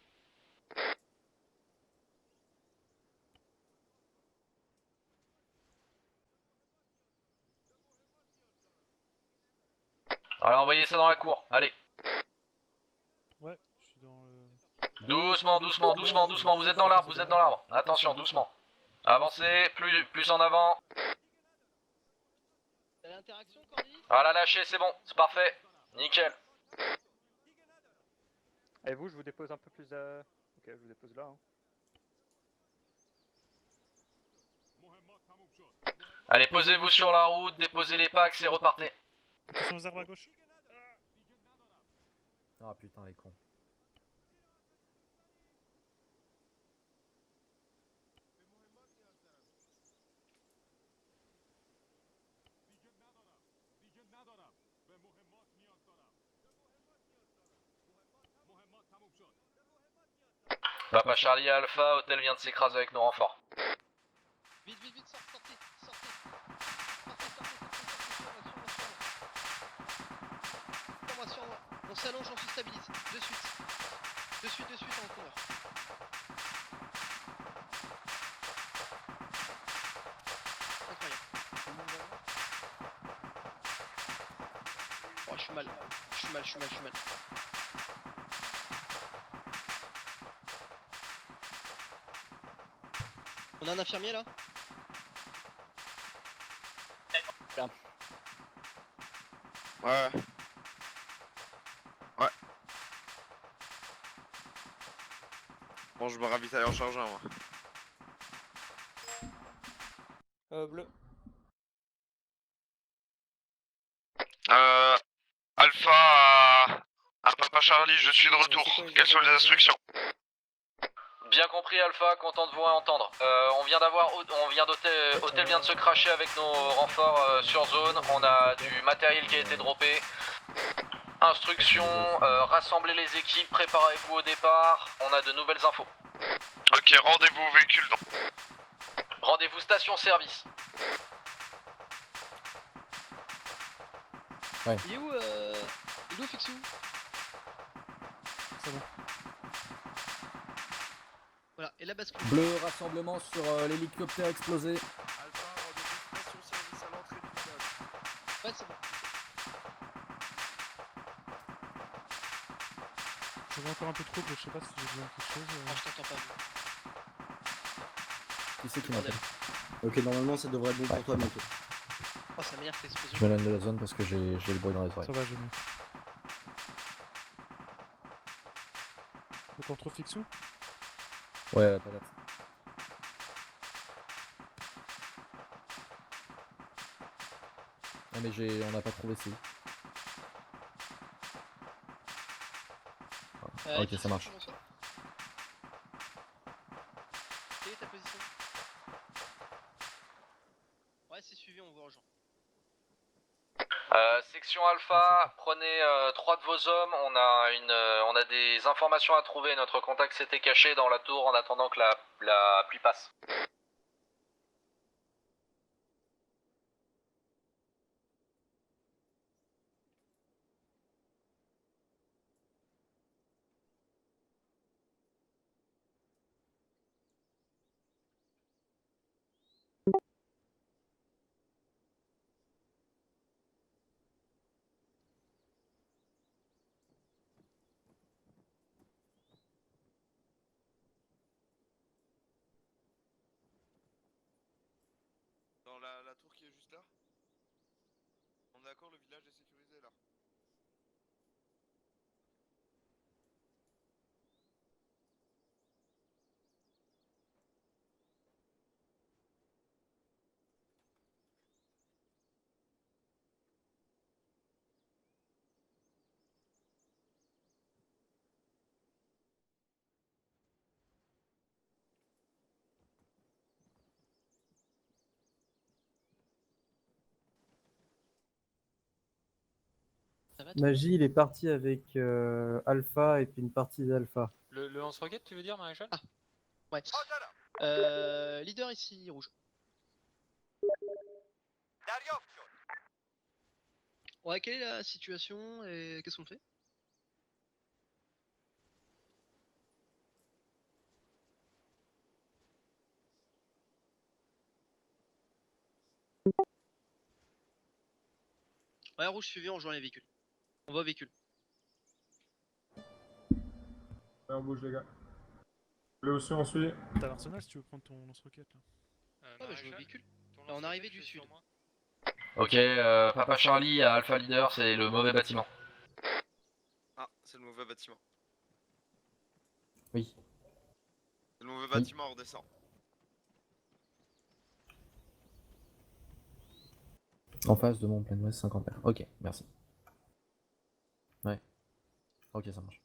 Alors envoyez ça dans la cour, allez. Ouais, je suis dans le... Doucement, vous êtes dans l'arbre, attention, doucement. Avancez, plus en avant. T'as l'interaction, Cordy? Voilà, lâchez, c'est bon, c'est parfait. Nickel. Et vous, je vous dépose un peu plus à... Ok, je vous dépose là. Hein. Allez, posez-vous sur la route, déposez les packs et repartez. Attention aux arbres à gauche. Ah putain, les cons. Papa Charlie Alpha, hôtel vient de s'écraser avec nos renforts. Vite, sortez. Sur moi. On s'allonge, on se stabilise. De suite en coureur. Incroyable. Oh, je suis mal. On a un infirmier là? Ouais. Ouais. Bon, je me ravitaille en chargeant, moi. Bleu. Alpha à Papa Charlie, je suis de retour. Quelles sont les instructions? Bien compris Alpha, content de vous entendre. Hôtel vient de se crasher avec nos renforts sur zone. On a du matériel qui a été droppé. Instructions, rassemblez les équipes, préparez-vous au départ. On a de nouvelles infos. Ok, rendez-vous au véhicule donc. Rendez-vous station service. Ouais. Il est où Fixou? C'est bon. Voilà, et la bascule. Bleu, rassemblement sur l'hélicoptère explosé. Alpha, rendez-vous station service à l'entrée du village. Ouais, c'est bon. Je vais encore un peu trop, je sais pas si j'ai besoin de quelque chose. Ah, je t'entends pas. Qui c'est qui m'appelle? Ok, normalement ça devrait être bon pour toi bientôt. Oh, ça m'énerve cette explosion. Je m'éloigne de la zone parce que j'ai le bruit dans les oreilles. Ça va, j'ai mieux. Donc on retrouve Fixou? Ouais, peut-être. Non mais on n'a pas trouvé si. Ok, ça marche. Quelle est ta position? Ouais, c'est suivi, on vous rejoint. Section Alpha, prenez 3 de vos hommes. On a des informations à trouver. Notre contact s'était caché dans la tour en attendant que la pluie passe. Dans la tour qui est juste là? On est d'accord, le village est sécurisé là. Magie, il est parti avec Alpha et puis une partie d'Alpha. Le lance-roquette, tu veux dire, Maréchal? Ouais. Leader ici, rouge. Ouais, quelle est la situation et qu'est-ce qu'on fait? Ouais, rouge suivi, on rejoint les véhicules. On va au véhicule. Ouais, on bouge les gars. Bleu aussi, on suit. T'as l'arsenal si tu veux prendre ton lance-roquette là. Ah bah je vais au véhicule. Là, on est arrivé du sud. Ok, Papa Charlie à Alpha Leader, c'est le mauvais bâtiment. Ah, c'est le mauvais bâtiment. Oui. C'est le mauvais bâtiment, on redescend. En face de mon plein ouest 50 R. Ok, merci. Ouais. Ok, ça marche.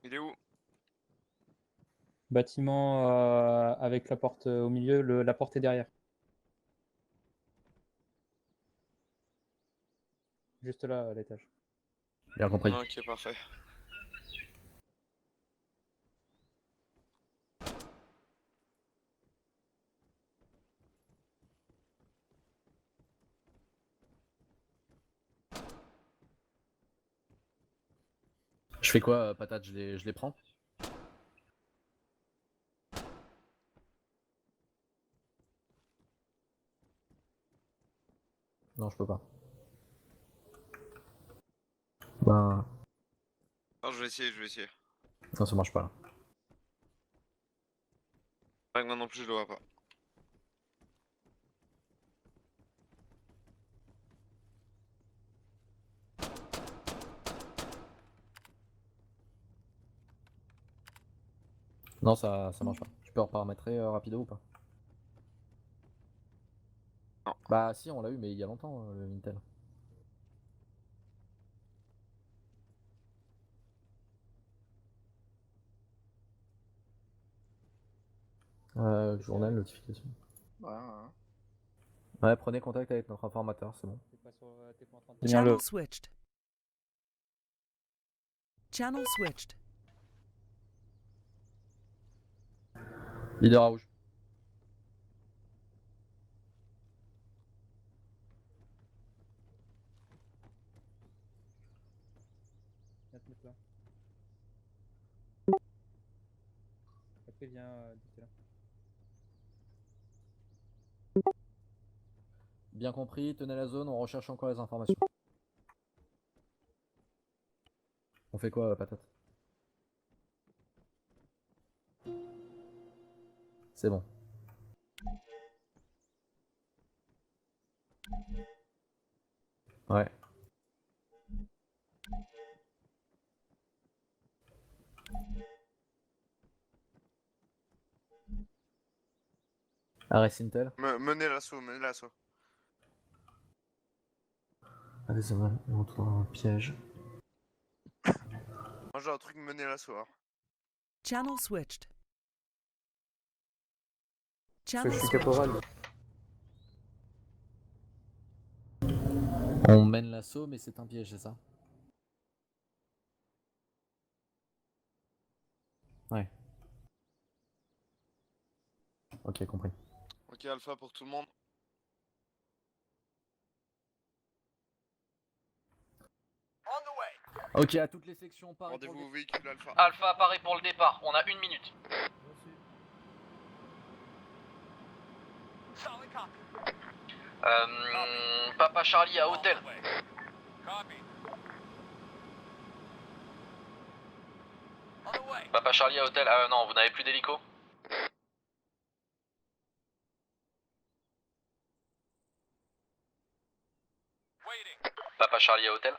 Il est où? Bâtiment avec la porte au milieu, la porte est derrière. Juste là, à l'étage. Bien compris. Ok, parfait. Je fais quoi, patate? Je les prends? Non, je peux pas. Bah. Non, je vais essayer. Non, ça marche pas là. Ouais, moi non plus, je le vois pas. Non, ça marche pas. Tu peux reparamétrer rapido ou pas? Non. Bah si, on l'a eu, mais il y a longtemps, le Intel. Journal, notification. Ouais, prenez contact avec notre informateur, c'est bon. Channel switched. Channel switched. Leader à rouge. Viens te mettre là. Après, viens dès là. Bien compris, tenez la zone, on recherche encore les informations. On fait quoi, patate? C'est bon. Ouais. Arrest Intel. Menez l'assaut, menez l'assaut. Allez, ça va, on retrouve un piège. Moi j'ai un truc, menez l'assaut. Hein. Channel switched. Je Channel suis switched. caporal. On mène l'assaut, mais c'est un piège, c'est ça? Ouais. Ok, compris. Ok, Alpha pour tout le monde. Ok, à toutes les sections, pareil. Rendez-vous au véhicule Alpha. Alpha apparaît pour le départ, on a 1 minute. Papa Charlie à hôtel. Papa Charlie à hôtel. Ah non, vous n'avez plus d'hélico? Papa Charlie à hôtel.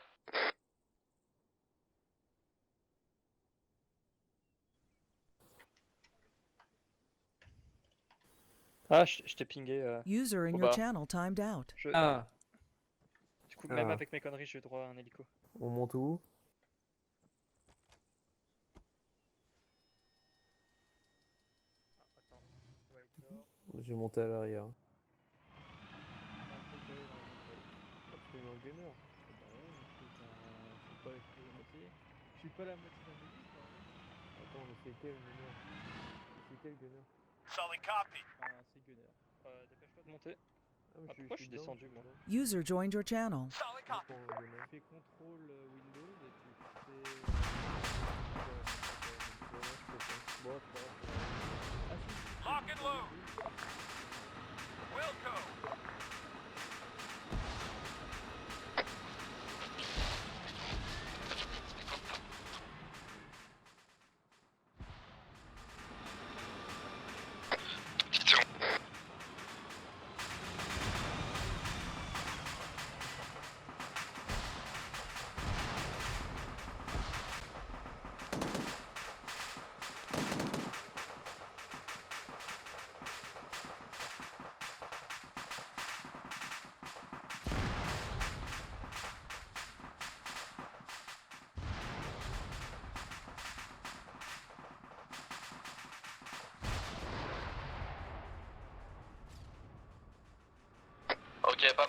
Ah, je t'ai pingé. User in au your bas. channel timed out. Du coup, même Ah. avec mes conneries, j'ai droit à un hélico. On monte où? Je vais monter à l'arrière. Je suis pas la moitié d'un hélice, quand même. Attends, mais c'est quel gunner? C'est quel gunner? C'est Gunner. Dépêche-toi de monter. Ah, mais Ah, pourquoi je suis dedans, descendu, moi? User joined your channel. Tu fais contrôle Windows et tu fais. Lock and load.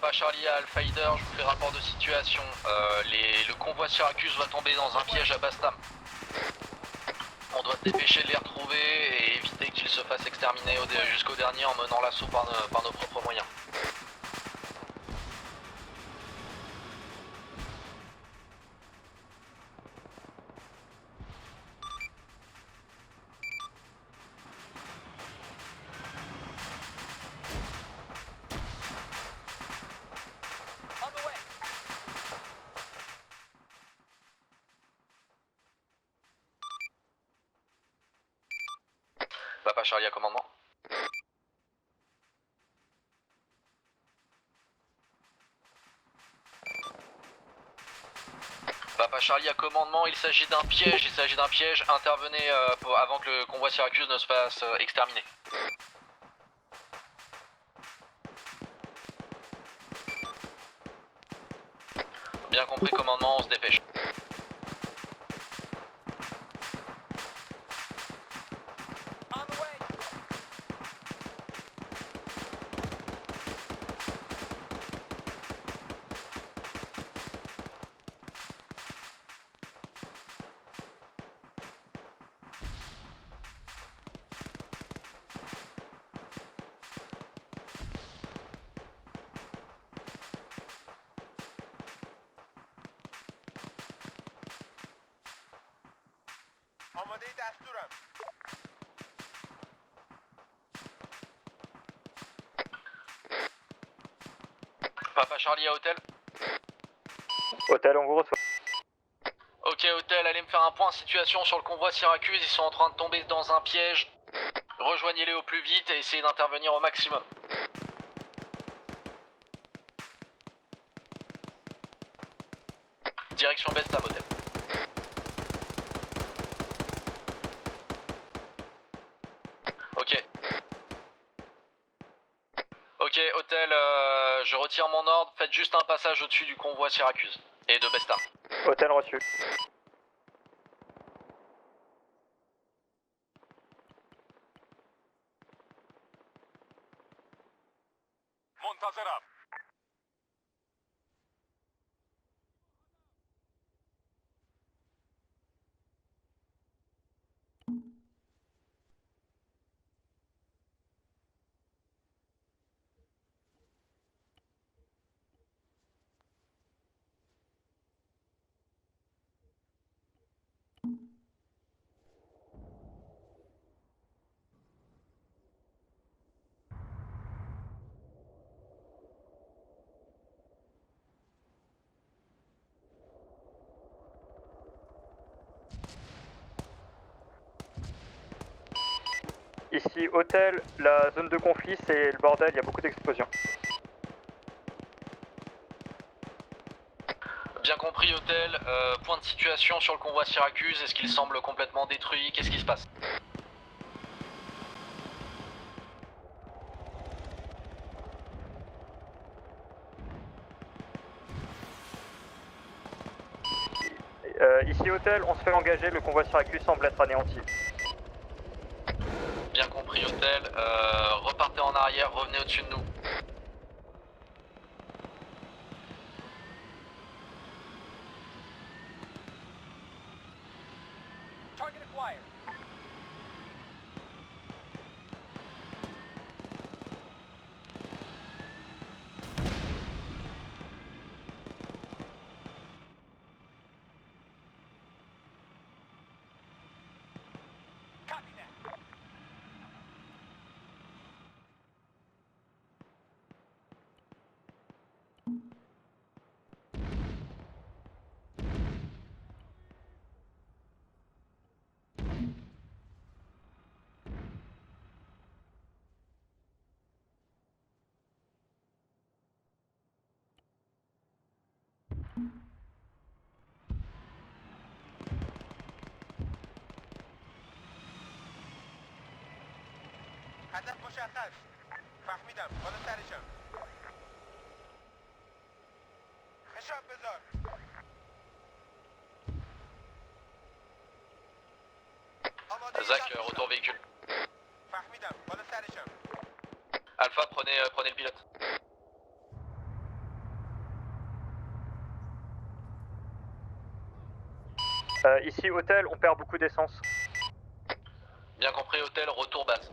Papa Charlie à Alpha Hider, je vous fais rapport de situation. Le convoi Syracuse va tomber dans un piège à Bastam. On doit se dépêcher de les retrouver et éviter qu'ils se fassent exterminer jusqu'au dernier en menant l'assaut par nos propres moyens. Papa Charlie à commandement. Papa Charlie à commandement, il s'agit d'un piège, intervenez avant que le convoi Syracuse ne se fasse exterminer. Bien compris commandement, on se dépêche. آماده دستورم. Papa Charlie à hôtel. Hôtel, on vous reçoit. Ok hôtel, allez me faire un point de situation sur le convoi Syracuse, ils sont en train de tomber dans un piège. Rejoignez-les au plus vite et essayez d'intervenir au maximum. Direction Bestam hôtel. Ok. Ok hôtel, je retire mon ordre, faites juste un passage au-dessus du convoi Syracuse et de Bestam. Hôtel reçu. منتظرم. Ici, hôtel, la zone de conflit, c'est le bordel, il y a beaucoup d'explosions. Bien compris hôtel, point de situation sur le convoi Syracuse, est-ce qu'il semble complètement détruit? Qu'est-ce qui se passe? Ici, hôtel, on se fait engager, le convoi Syracuse semble être anéanti. Bien compris hôtel, repartez en arrière, revenez au-dessus de nous. Target acquired. Copy that. هدف مشخص. فهمیدم. بالا سرشم. خشاب بذار. Zach, retour véhicule. فهمیدم. بالا سرشم. Alpha, prenez le pilote. Ici, hôtel, on perd beaucoup d'essence. Bien compris, hôtel, retour base.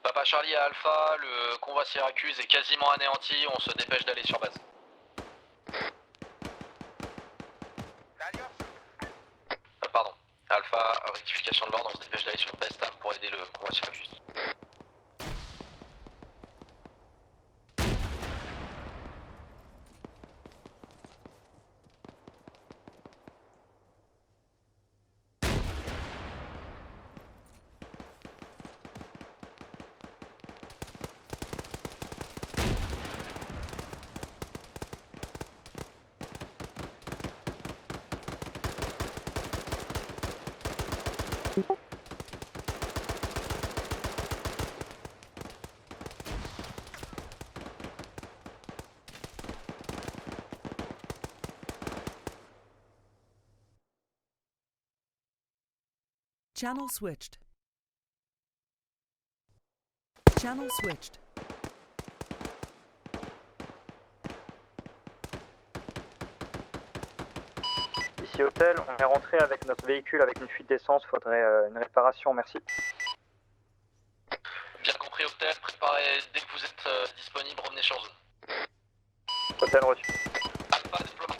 Papa Charlie à Alpha, le convoi Syracuse est quasiment anéanti, on se dépêche d'aller sur base. Pardon, Alpha, rectification de l'ordre, on se dépêche d'aller sur base pour aider le convoi Syracuse. Channel switched. Channel switched. Ici, hôtel, on est rentré avec notre véhicule avec une fuite d'essence, faudrait une réparation, merci. Bien compris, hôtel, préparez, dès que vous êtes disponible, revenez sur zone. Hôtel reçu. Alpha, déploiement.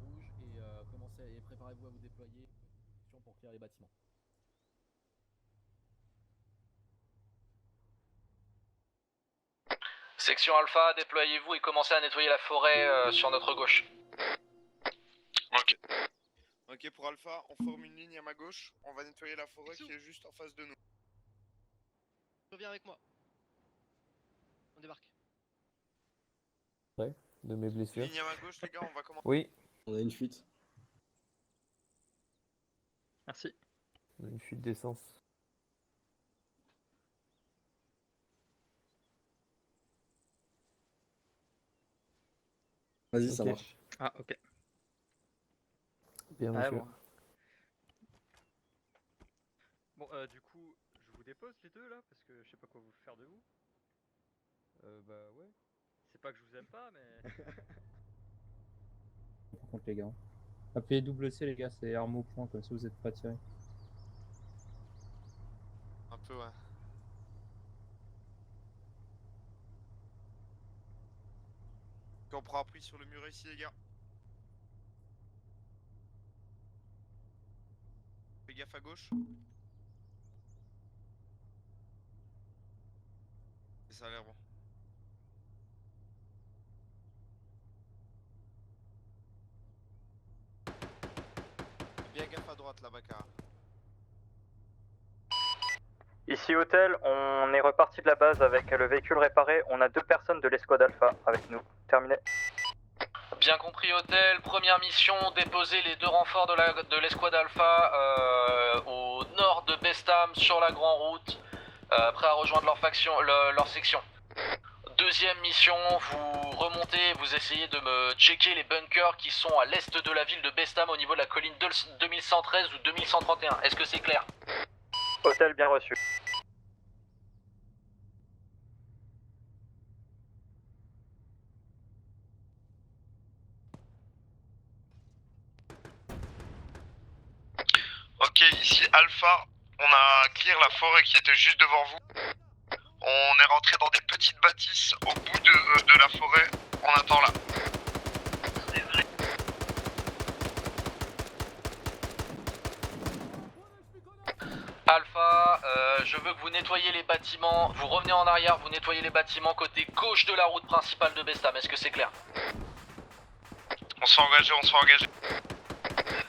Rouge et commencez et préparez-vous à vous déployer pour clear les bâtiments. Section Alpha, déployez-vous et commencez à nettoyer la forêt sur notre gauche. Ok. Ok, pour Alpha, on forme une ligne à ma gauche. On va nettoyer la forêt qui est juste en face de nous. Reviens avec moi. On débarque. Ouais, de mes blessures. Ligne à ma gauche, les gars, on va commencer. Oui, On a une fuite. Merci. on a une fuite d'essence. Vas-y, ça Ok. marche. Ah, ok. Bien, Ouais, monsieur. bon. Bon, du coup, je vous dépose les deux là, parce que je sais pas quoi vous faire de vous. Bah ouais. C'est pas que je vous aime pas, mais. Par contre, les gars. Appuyez double C, les gars, c'est arme au point, comme ça vous êtes pas tirés. Un peu, ouais. Ok, on prend appui sur le mur ici, les gars. Fais gaffe à gauche. Et ça a l'air bon. droite là, Baka. Ici Hôtel, on est reparti de la base avec le véhicule réparé. On a 2 personnes de l'escouade Alpha avec nous. Terminé. Bien compris, Hôtel. Première mission, déposer les 2 renforts de l'escouade Alpha au nord de Bestam sur la grande route, prêts à rejoindre leur section. Deuxième mission, vous remontez, vous essayez de me checker les bunkers qui sont à l'est de la ville de Bestam au niveau de la colline 2113 ou 2131. Est-ce que c'est clair? Hôtel bien reçu. Ok, ici Alpha, on a clear la forêt qui était juste devant vous. On est rentré dans des petites bâtisses au bout de la forêt. On attend là. Alpha, je veux que vous nettoyiez les bâtiments. Vous revenez en arrière, vous nettoyez les bâtiments côté gauche de la route principale de Bestam. Est-ce que c'est clair? On se fait engager, on se fait engager.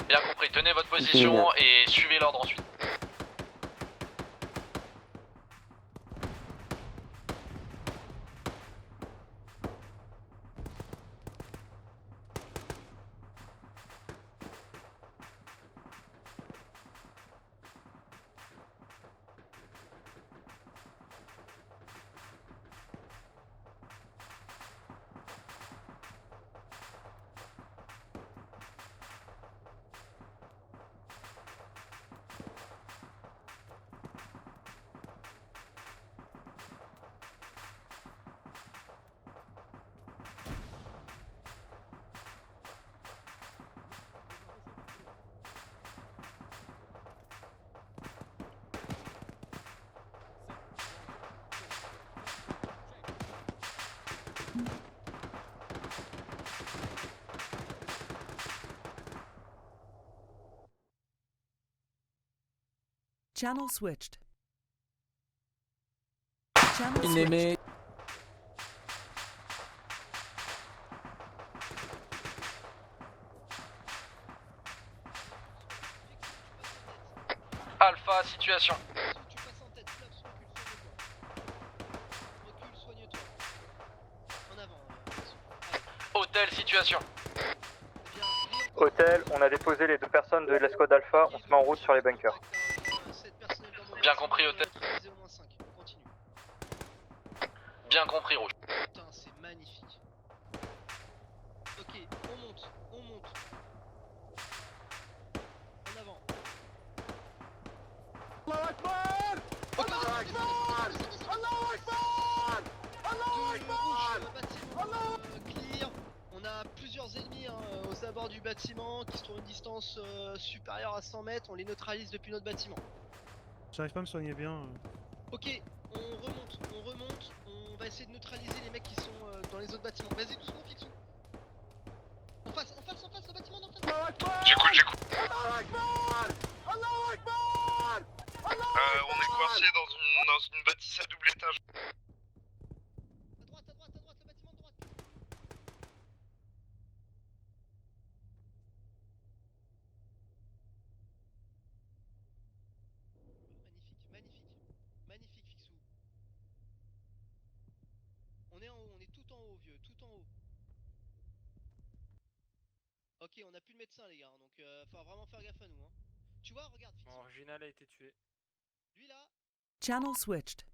Bien compris, tenez votre position et suivez l'ordre ensuite. Channel switched. Channel switched. Alpha, situation. Tu passes en tête, Flaps, recule, soigne-toi. En avant. Hôtel, situation. Hôtel, on a déposé les 2 personnes de l'escouade Alpha. On se met en route sur les bunkers. Bien compris, Hôtel. Bien compris, Rouge. Putain, c'est magnifique. Ok, on monte, on monte. En avant. Clear. On a plusieurs ennemis aux abords du bâtiment qui se trouvent à une distance supérieure à 100 mètres. On les neutralise depuis notre bâtiment. J'arrive pas à me soigner bien. Ok, on remonte, on va essayer de neutraliser les mecs qui sont dans les autres bâtiments. Vas-y, doucement, Fixou. En face, le bâtiment d'en face. J'écoute. On est coincé dans une bâtisse à double étage. À droite, le bâtiment de droite. Magnifique, Fixou. On est en haut, on est tout en haut, vieux, tout en haut. Ok, on a plus de médecin, les gars, donc faut vraiment faire gaffe à nous. Hein. Tu vois, regarde, Fixou. Original a été tué. Lui là. Channel switched.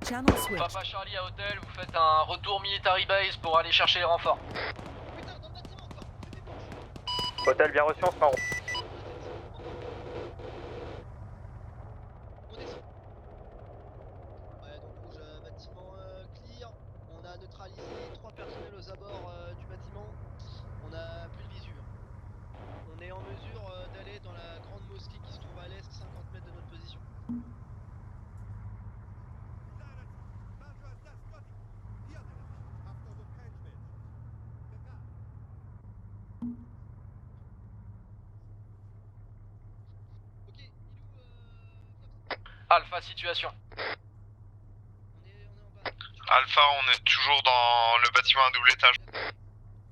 Channel switched. Papa Charlie à Hôtel, vous faites un retour military base pour aller chercher les renforts. Putain, dans le bâtiment encore. Hôtel bien reçu, on se met en route. On descend. Ouais, donc rouge, bâtiment clear. On a neutralisé 3 personnels aux abords du bâtiment. On a plus de visu. On est en mesure d'aller dans la grande mosquée qui se trouve à l'est, 50 mètres de notre position. Ok, il est où Alpha, situation. on est en bas. Alpha, on est toujours dans le bâtiment à double étage. Là,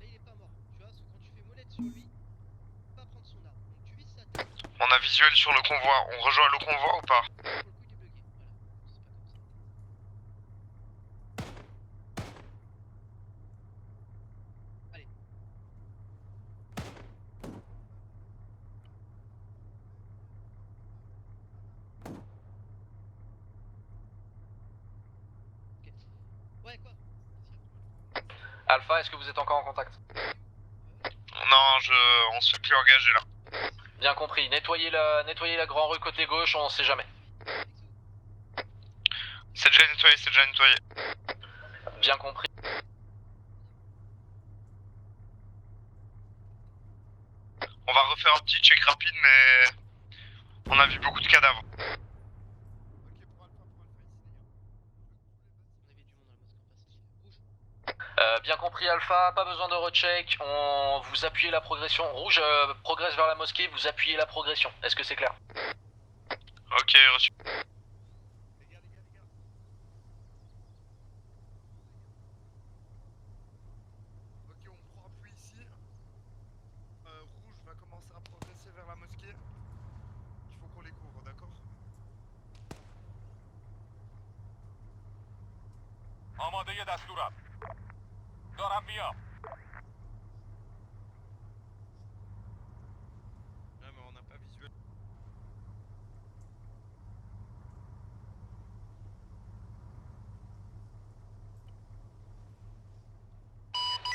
il est pas mort. Tu vois, quand tu fais molette sur lui, pas On a visuel sur le convoi. On rejoint le convoi ou pas? Ouais, quoi? Alpha, est-ce que vous êtes encore en contact? Non, on se fait plus engager là. Bien compris. Nettoyez la grande rue côté gauche, on sait jamais. C'est déjà nettoyé, c'est déjà nettoyé. Bien compris. On va refaire un petit check rapide, mais on a vu beaucoup de cadavres. Bien compris Alpha, pas besoin de recheck, vous appuyez la progression. Rouge progresse vers la mosquée, vous appuyez la progression. Est-ce que c'est clair? Ok, reçu. Ok, on prend appui ici. Rouge va commencer à progresser vers la mosquée. Il faut qu'on les couvre, d'accord? آماده دستورم. دارم میام. Ouais, mais on n'a pas visuel.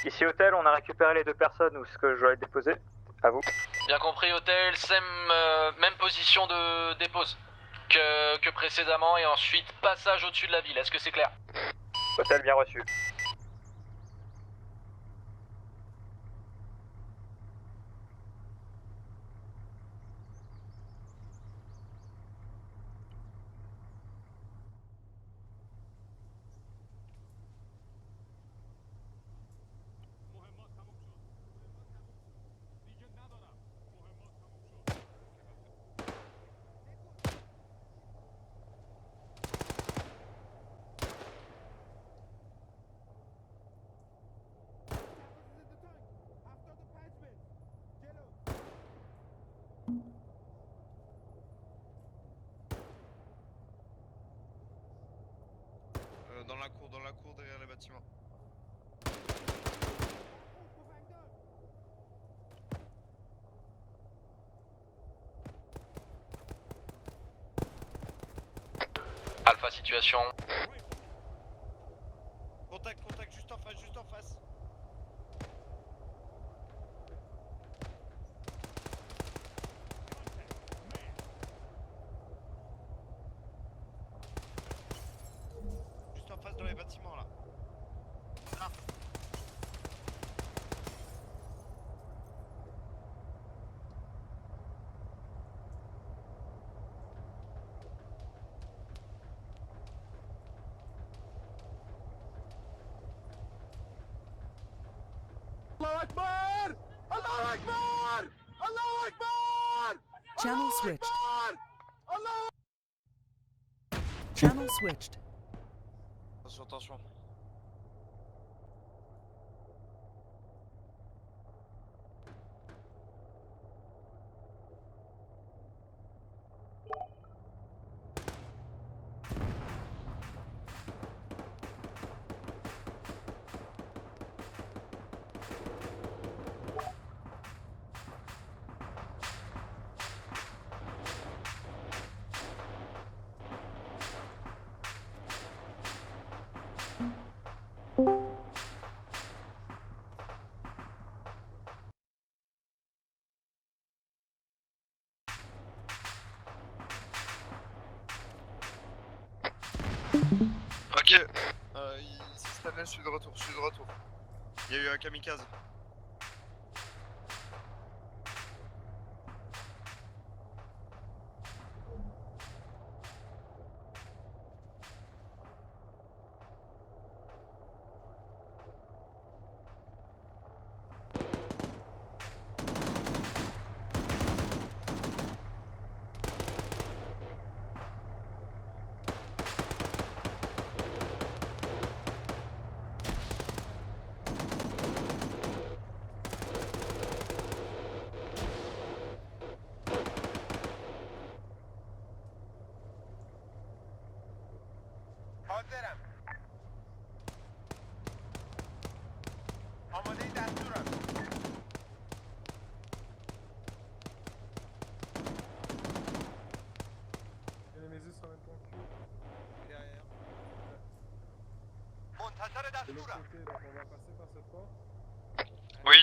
Ici hôtel, on a récupéré les 2 personnes où est-ce que je dois les déposer. À vous. Bien compris hôtel, même position de dépose que précédemment et ensuite passage au-dessus de la ville. Est-ce que c'est clair? Hôtel bien reçu. Dans la cour derrière les bâtiments. Alpha situation. Contact, juste en face, juste en face. Juste en face dans les bâtiments là. Là. الله أكبر! الله أكبر! الله أكبر! Channel switched. الله Channel switched. Attention. Ok, ici Stanley, je suis de retour. Il y a eu un kamikaze. منتظرم. آماده دستورم. Nemesis en même temps que derrière. منتظر de l'autre دستورم. côté, donc on va passer par cette porte. Oui.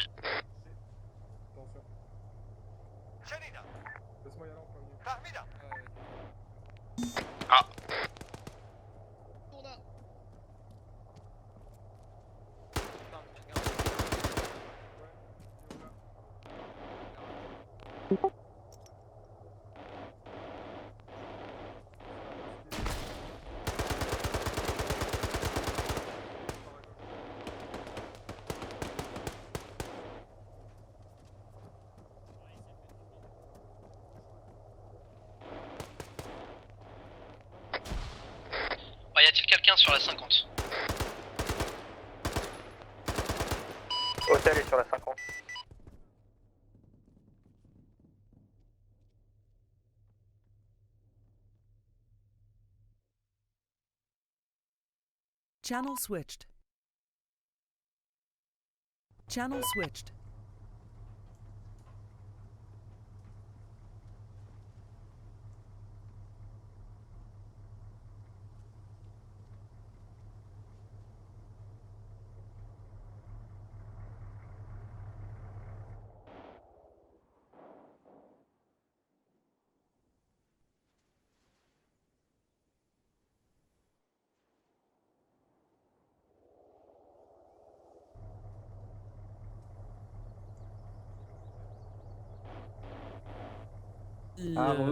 Attention. شنیدم. Laisse-moi y aller en premier. فهمیدم. Ah. On a. Y a-t-il quelqu'un sur la 50? Hôtel est sur la 50. Channel switched. Channel switched.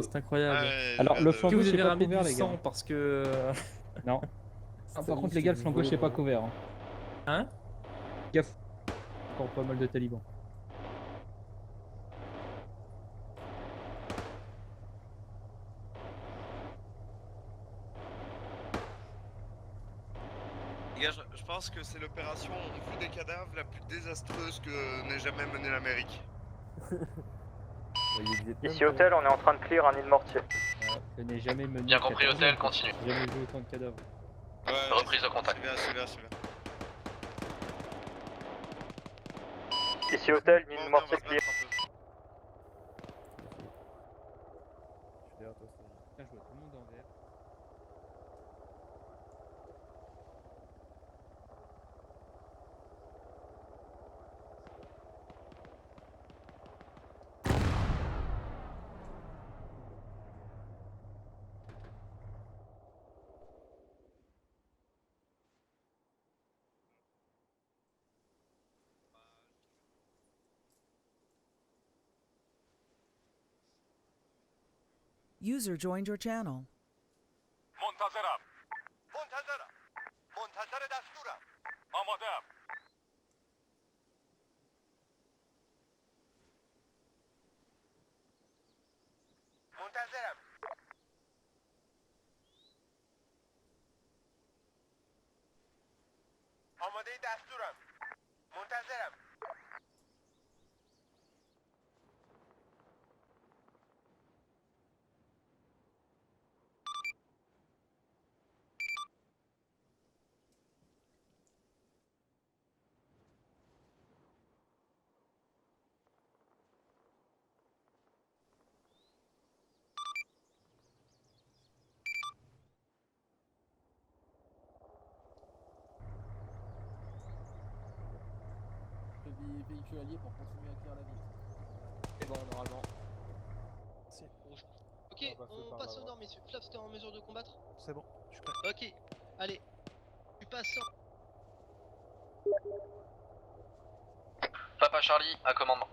C'est incroyable. Ouais, Alors merde. le flanc Qui gauche vous est avez pas ramené couvert du les gars. sang Parce que non. Ah, par contre les gars le flanc gauche est pas couvert. Hein? Gaffe. Encore pas mal de talibans. Les gars, je pense que c'est l'opération en vue des cadavres la plus désastreuse que n'ait jamais menée l'Amérique. Ici hôtel, on est en train de clear un nid de mortier. Je n'ai jamais mené. Bien compris, 14 hôtel, ans, continue. j'ai jamais vu autant de cadavres. Ouais, Reprise de contact. C'est bien, c'est bien, c'est bien. Ici hôtel, nid de mortier clear. Putain, je vois tout le monde en vert. User joined your channel. منتظرم. منتظرم. منتظر دستورم. آماده‌ام. منتظرم. آماده دستورم. منتظرم. Véhicule allié pour continuer à clear la ville. C'est bon, normalement. C'est rouge. Ok, on passe au nord, messieurs. Flav, t'es en mesure de combattre? C'est bon, je suis prêt. Ok, allez. Tu passes en... Papa Charlie, à commandement.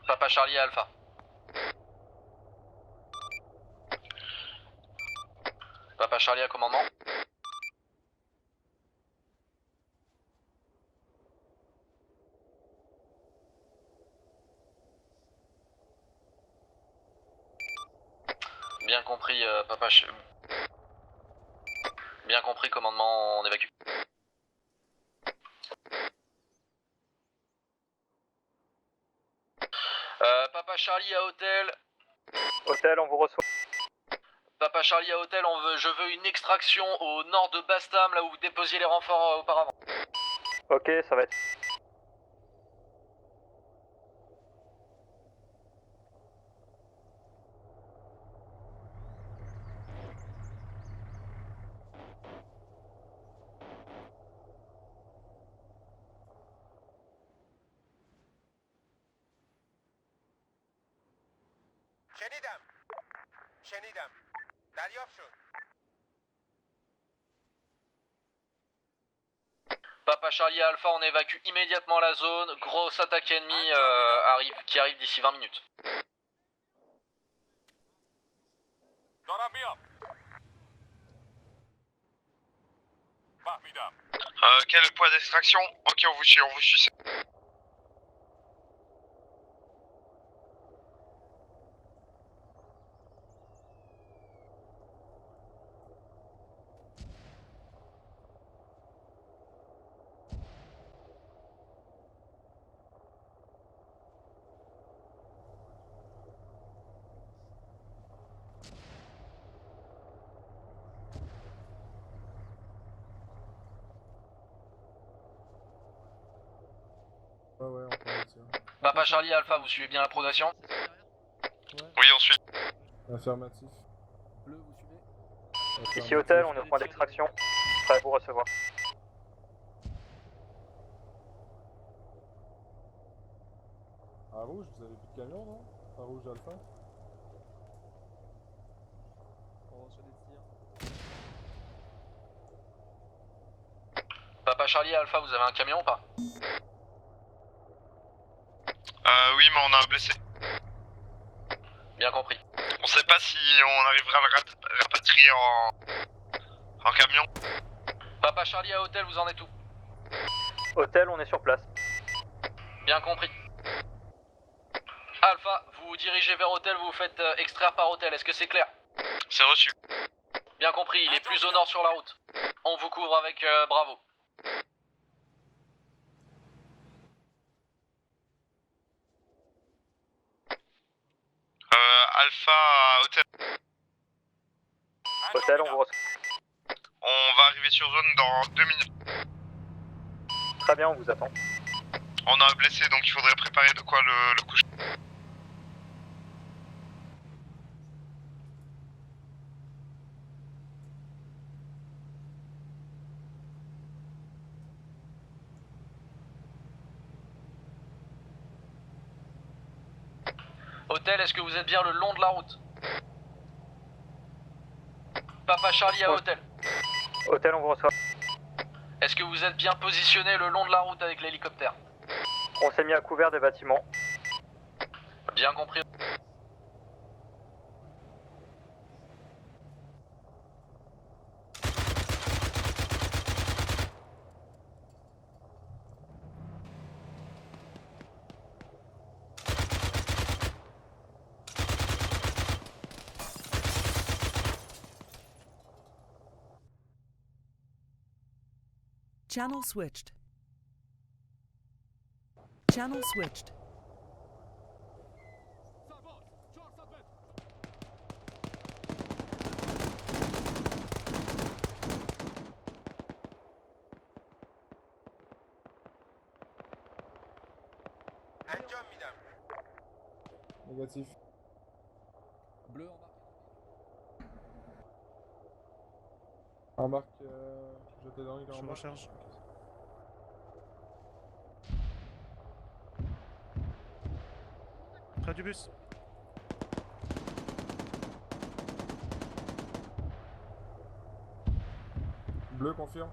Papa Charlie à Alpha. Papa Charlie à commandement. Bien compris, Bien compris, commandement, on évacue. Papa Charlie à Hôtel. Hôtel, on vous reçoit. Papa Charlie à Hôtel, je veux une extraction au nord de Bastam, là où vous déposiez les renforts auparavant. Ok, ça va être. شنیدم شنیدم دریافت شد Papa Charlie à Alpha, on évacue immédiatement la zone. Grosse attaque ennemie qui arrive d'ici 20 minutes. دارم میام فهمیدم Quel poids d'extraction? Ok, on vous suit. Ouais, on peut aussi. Papa Charlie Alpha, vous suivez bien la progression? Oui, on suit. Affirmatif. Bleu, vous suivez? Ici Hôtel, on est au point d'extraction. Prêt à vous recevoir. À rouge, vous avez plus de camion, non? À rouge Alpha. On reçoit des tirs. Papa Charlie Alpha, vous avez un camion ou pas? Oui, mais on a un blessé. Bien compris. On sait pas si on arrivera à le rapatrier en camion. Papa Charlie à Hôtel, vous en êtes où? Hôtel, on est sur place. Bien compris. Alpha, vous vous dirigez vers Hôtel, vous vous faites extraire par Hôtel, est-ce que c'est clair? C'est reçu. Bien compris, il est plus au nord sur la route. On vous couvre avec Bravo. Alpha à Hôtel. Hôtel, on vous reçoit. On va arriver sur zone dans 2 minutes. Très bien, on vous attend. On a un blessé, donc il faudrait préparer de quoi le coucher. Hôtel, est-ce que vous êtes bien le long de la route? Papa Charlie à Hôtel. Hôtel, on vous reçoit. Est-ce que vous êtes bien positionné le long de la route avec l'hélicoptère? On s'est mis à couvert des bâtiments. Bien compris. Channel switched. Channel switched. انجام میدم Négatif. Bleu, Embarque, jeté dans l'île Je en recharge. Près du bus. Bleu, confirme.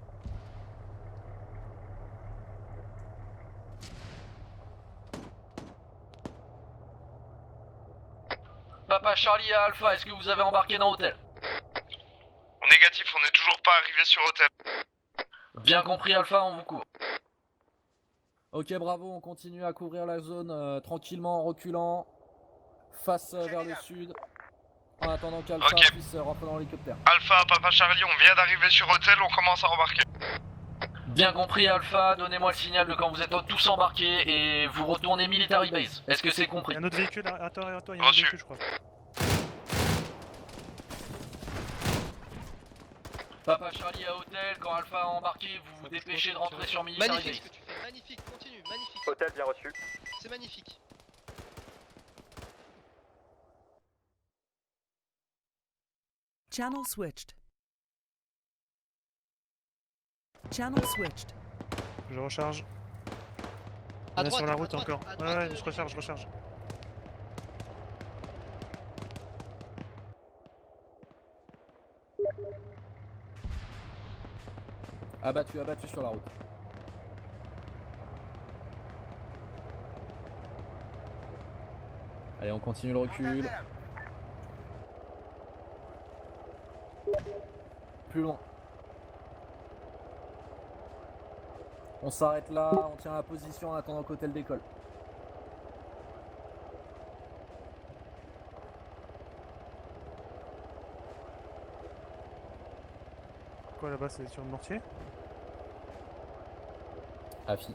Papa Charlie à Alpha, est-ce que vous avez embarqué dans Hôtel? Négatif, on n'est toujours pas arrivé sur Hôtel. Bien compris Alpha, on vous couvre. Ok, Bravo, on continue à couvrir la zone tranquillement en reculant, face vers le sud, en attendant qu'Alpha puisse rentrer dans l'hélicoptère. Alpha, Papa Charlie, on vient d'arriver sur Hôtel, on commence à embarquer. Bien compris Alpha, donnez-moi le signal de quand vous êtes tous embarqués et vous retournez Military Base. Est-ce que c'est compris? Il y a un autre véhicule à toi, il y a un autre véhicule, je crois. Papa Charlie à Hôtel, quand Alpha a embarqué, vous vous dépêchez de rentrer sur Military Magnifique ce Base. que tu fais, magnifique, continue, magnifique. Hôtel, bien reçu. C'est magnifique. Channel switched. Channel switched. Je recharge. À On est droite, sur la à route droite, encore. à droite, Ouais, je recharge. Abattu sur la route. Allez, on continue le recul. Plus loin. On s'arrête là, on tient la position en attendant que l'hôtel décolle. Quoi là-bas, c'est sur le mortier? Afi.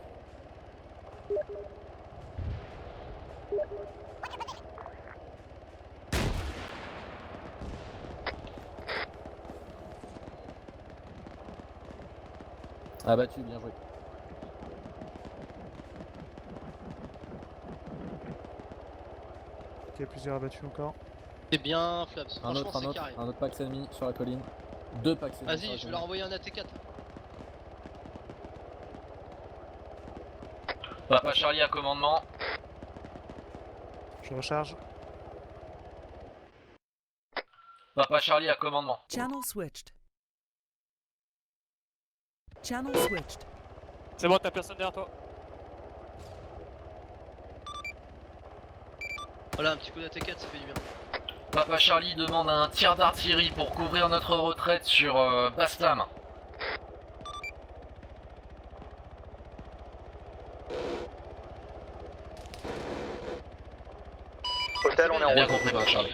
Abattu, bien joué. Ok, plusieurs abattus encore. C'est bien, Flaps. Franchement, c'est carré. Un autre Pax ennemi sur la colline. 2 Pax ennemis. Vas-y, je vais leur envoyer un AT4. Papa Charlie à commandement. Je recharge. Papa Charlie à commandement. Channel switched. Channel switched. C'est bon, t'as personne derrière toi. Voilà, un petit coup d'AT4, ça fait du bien. Papa Charlie demande un tir d'artillerie pour couvrir notre retraite sur Bastam. Hôtel, on est en Bien route. compris, Papa Charlie.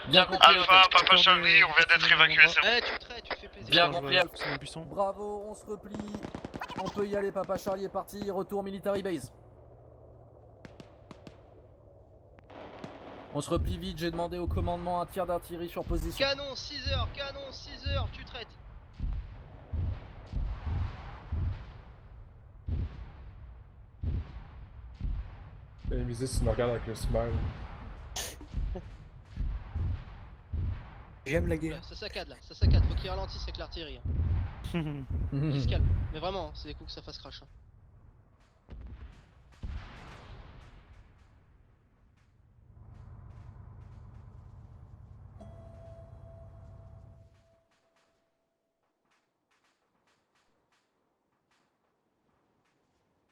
Bien compris, Alpha, Hôtel. Papa Charlie, on vient d'être évacué, c'est bon. Eh, tu traites, tu fais plaisir. Bien compris. Bravo, on se replie. On peut y aller, Papa Charlie est parti. Retour Military Base. On se replie vite, j'ai demandé au commandement un tir d'artillerie sur position. Canon 6h, tu traites. Et Misis, tu me regardes avec le smile. J'aime la guerre. Ça saccade là, ça saccade. Faut qu'il ralentisse avec l'artillerie. Il se calme. Mais vraiment, c'est des coups que ça fasse crash.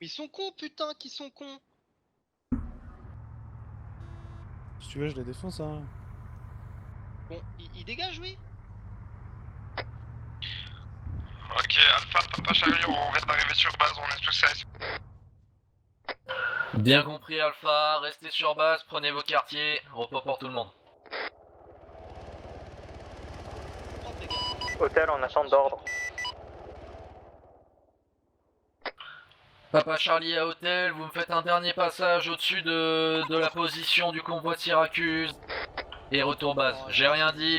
Ils sont cons, putain, qu'ils sont cons. Si tu veux, je les défonce, hein. Bon, il dégage, oui. Ok, Alpha, Papa Charlie, on vient d'arriver sur base, on est tous ici. Bien compris, Alpha. Restez sur base, prenez vos quartiers. Repos pour tout le monde. Hôtel, en attente d'ordre. Papa Charlie à Hôtel, vous me faites un dernier passage au-dessus de la position du convoi de Syracuse. Et retour base. J'ai rien dit.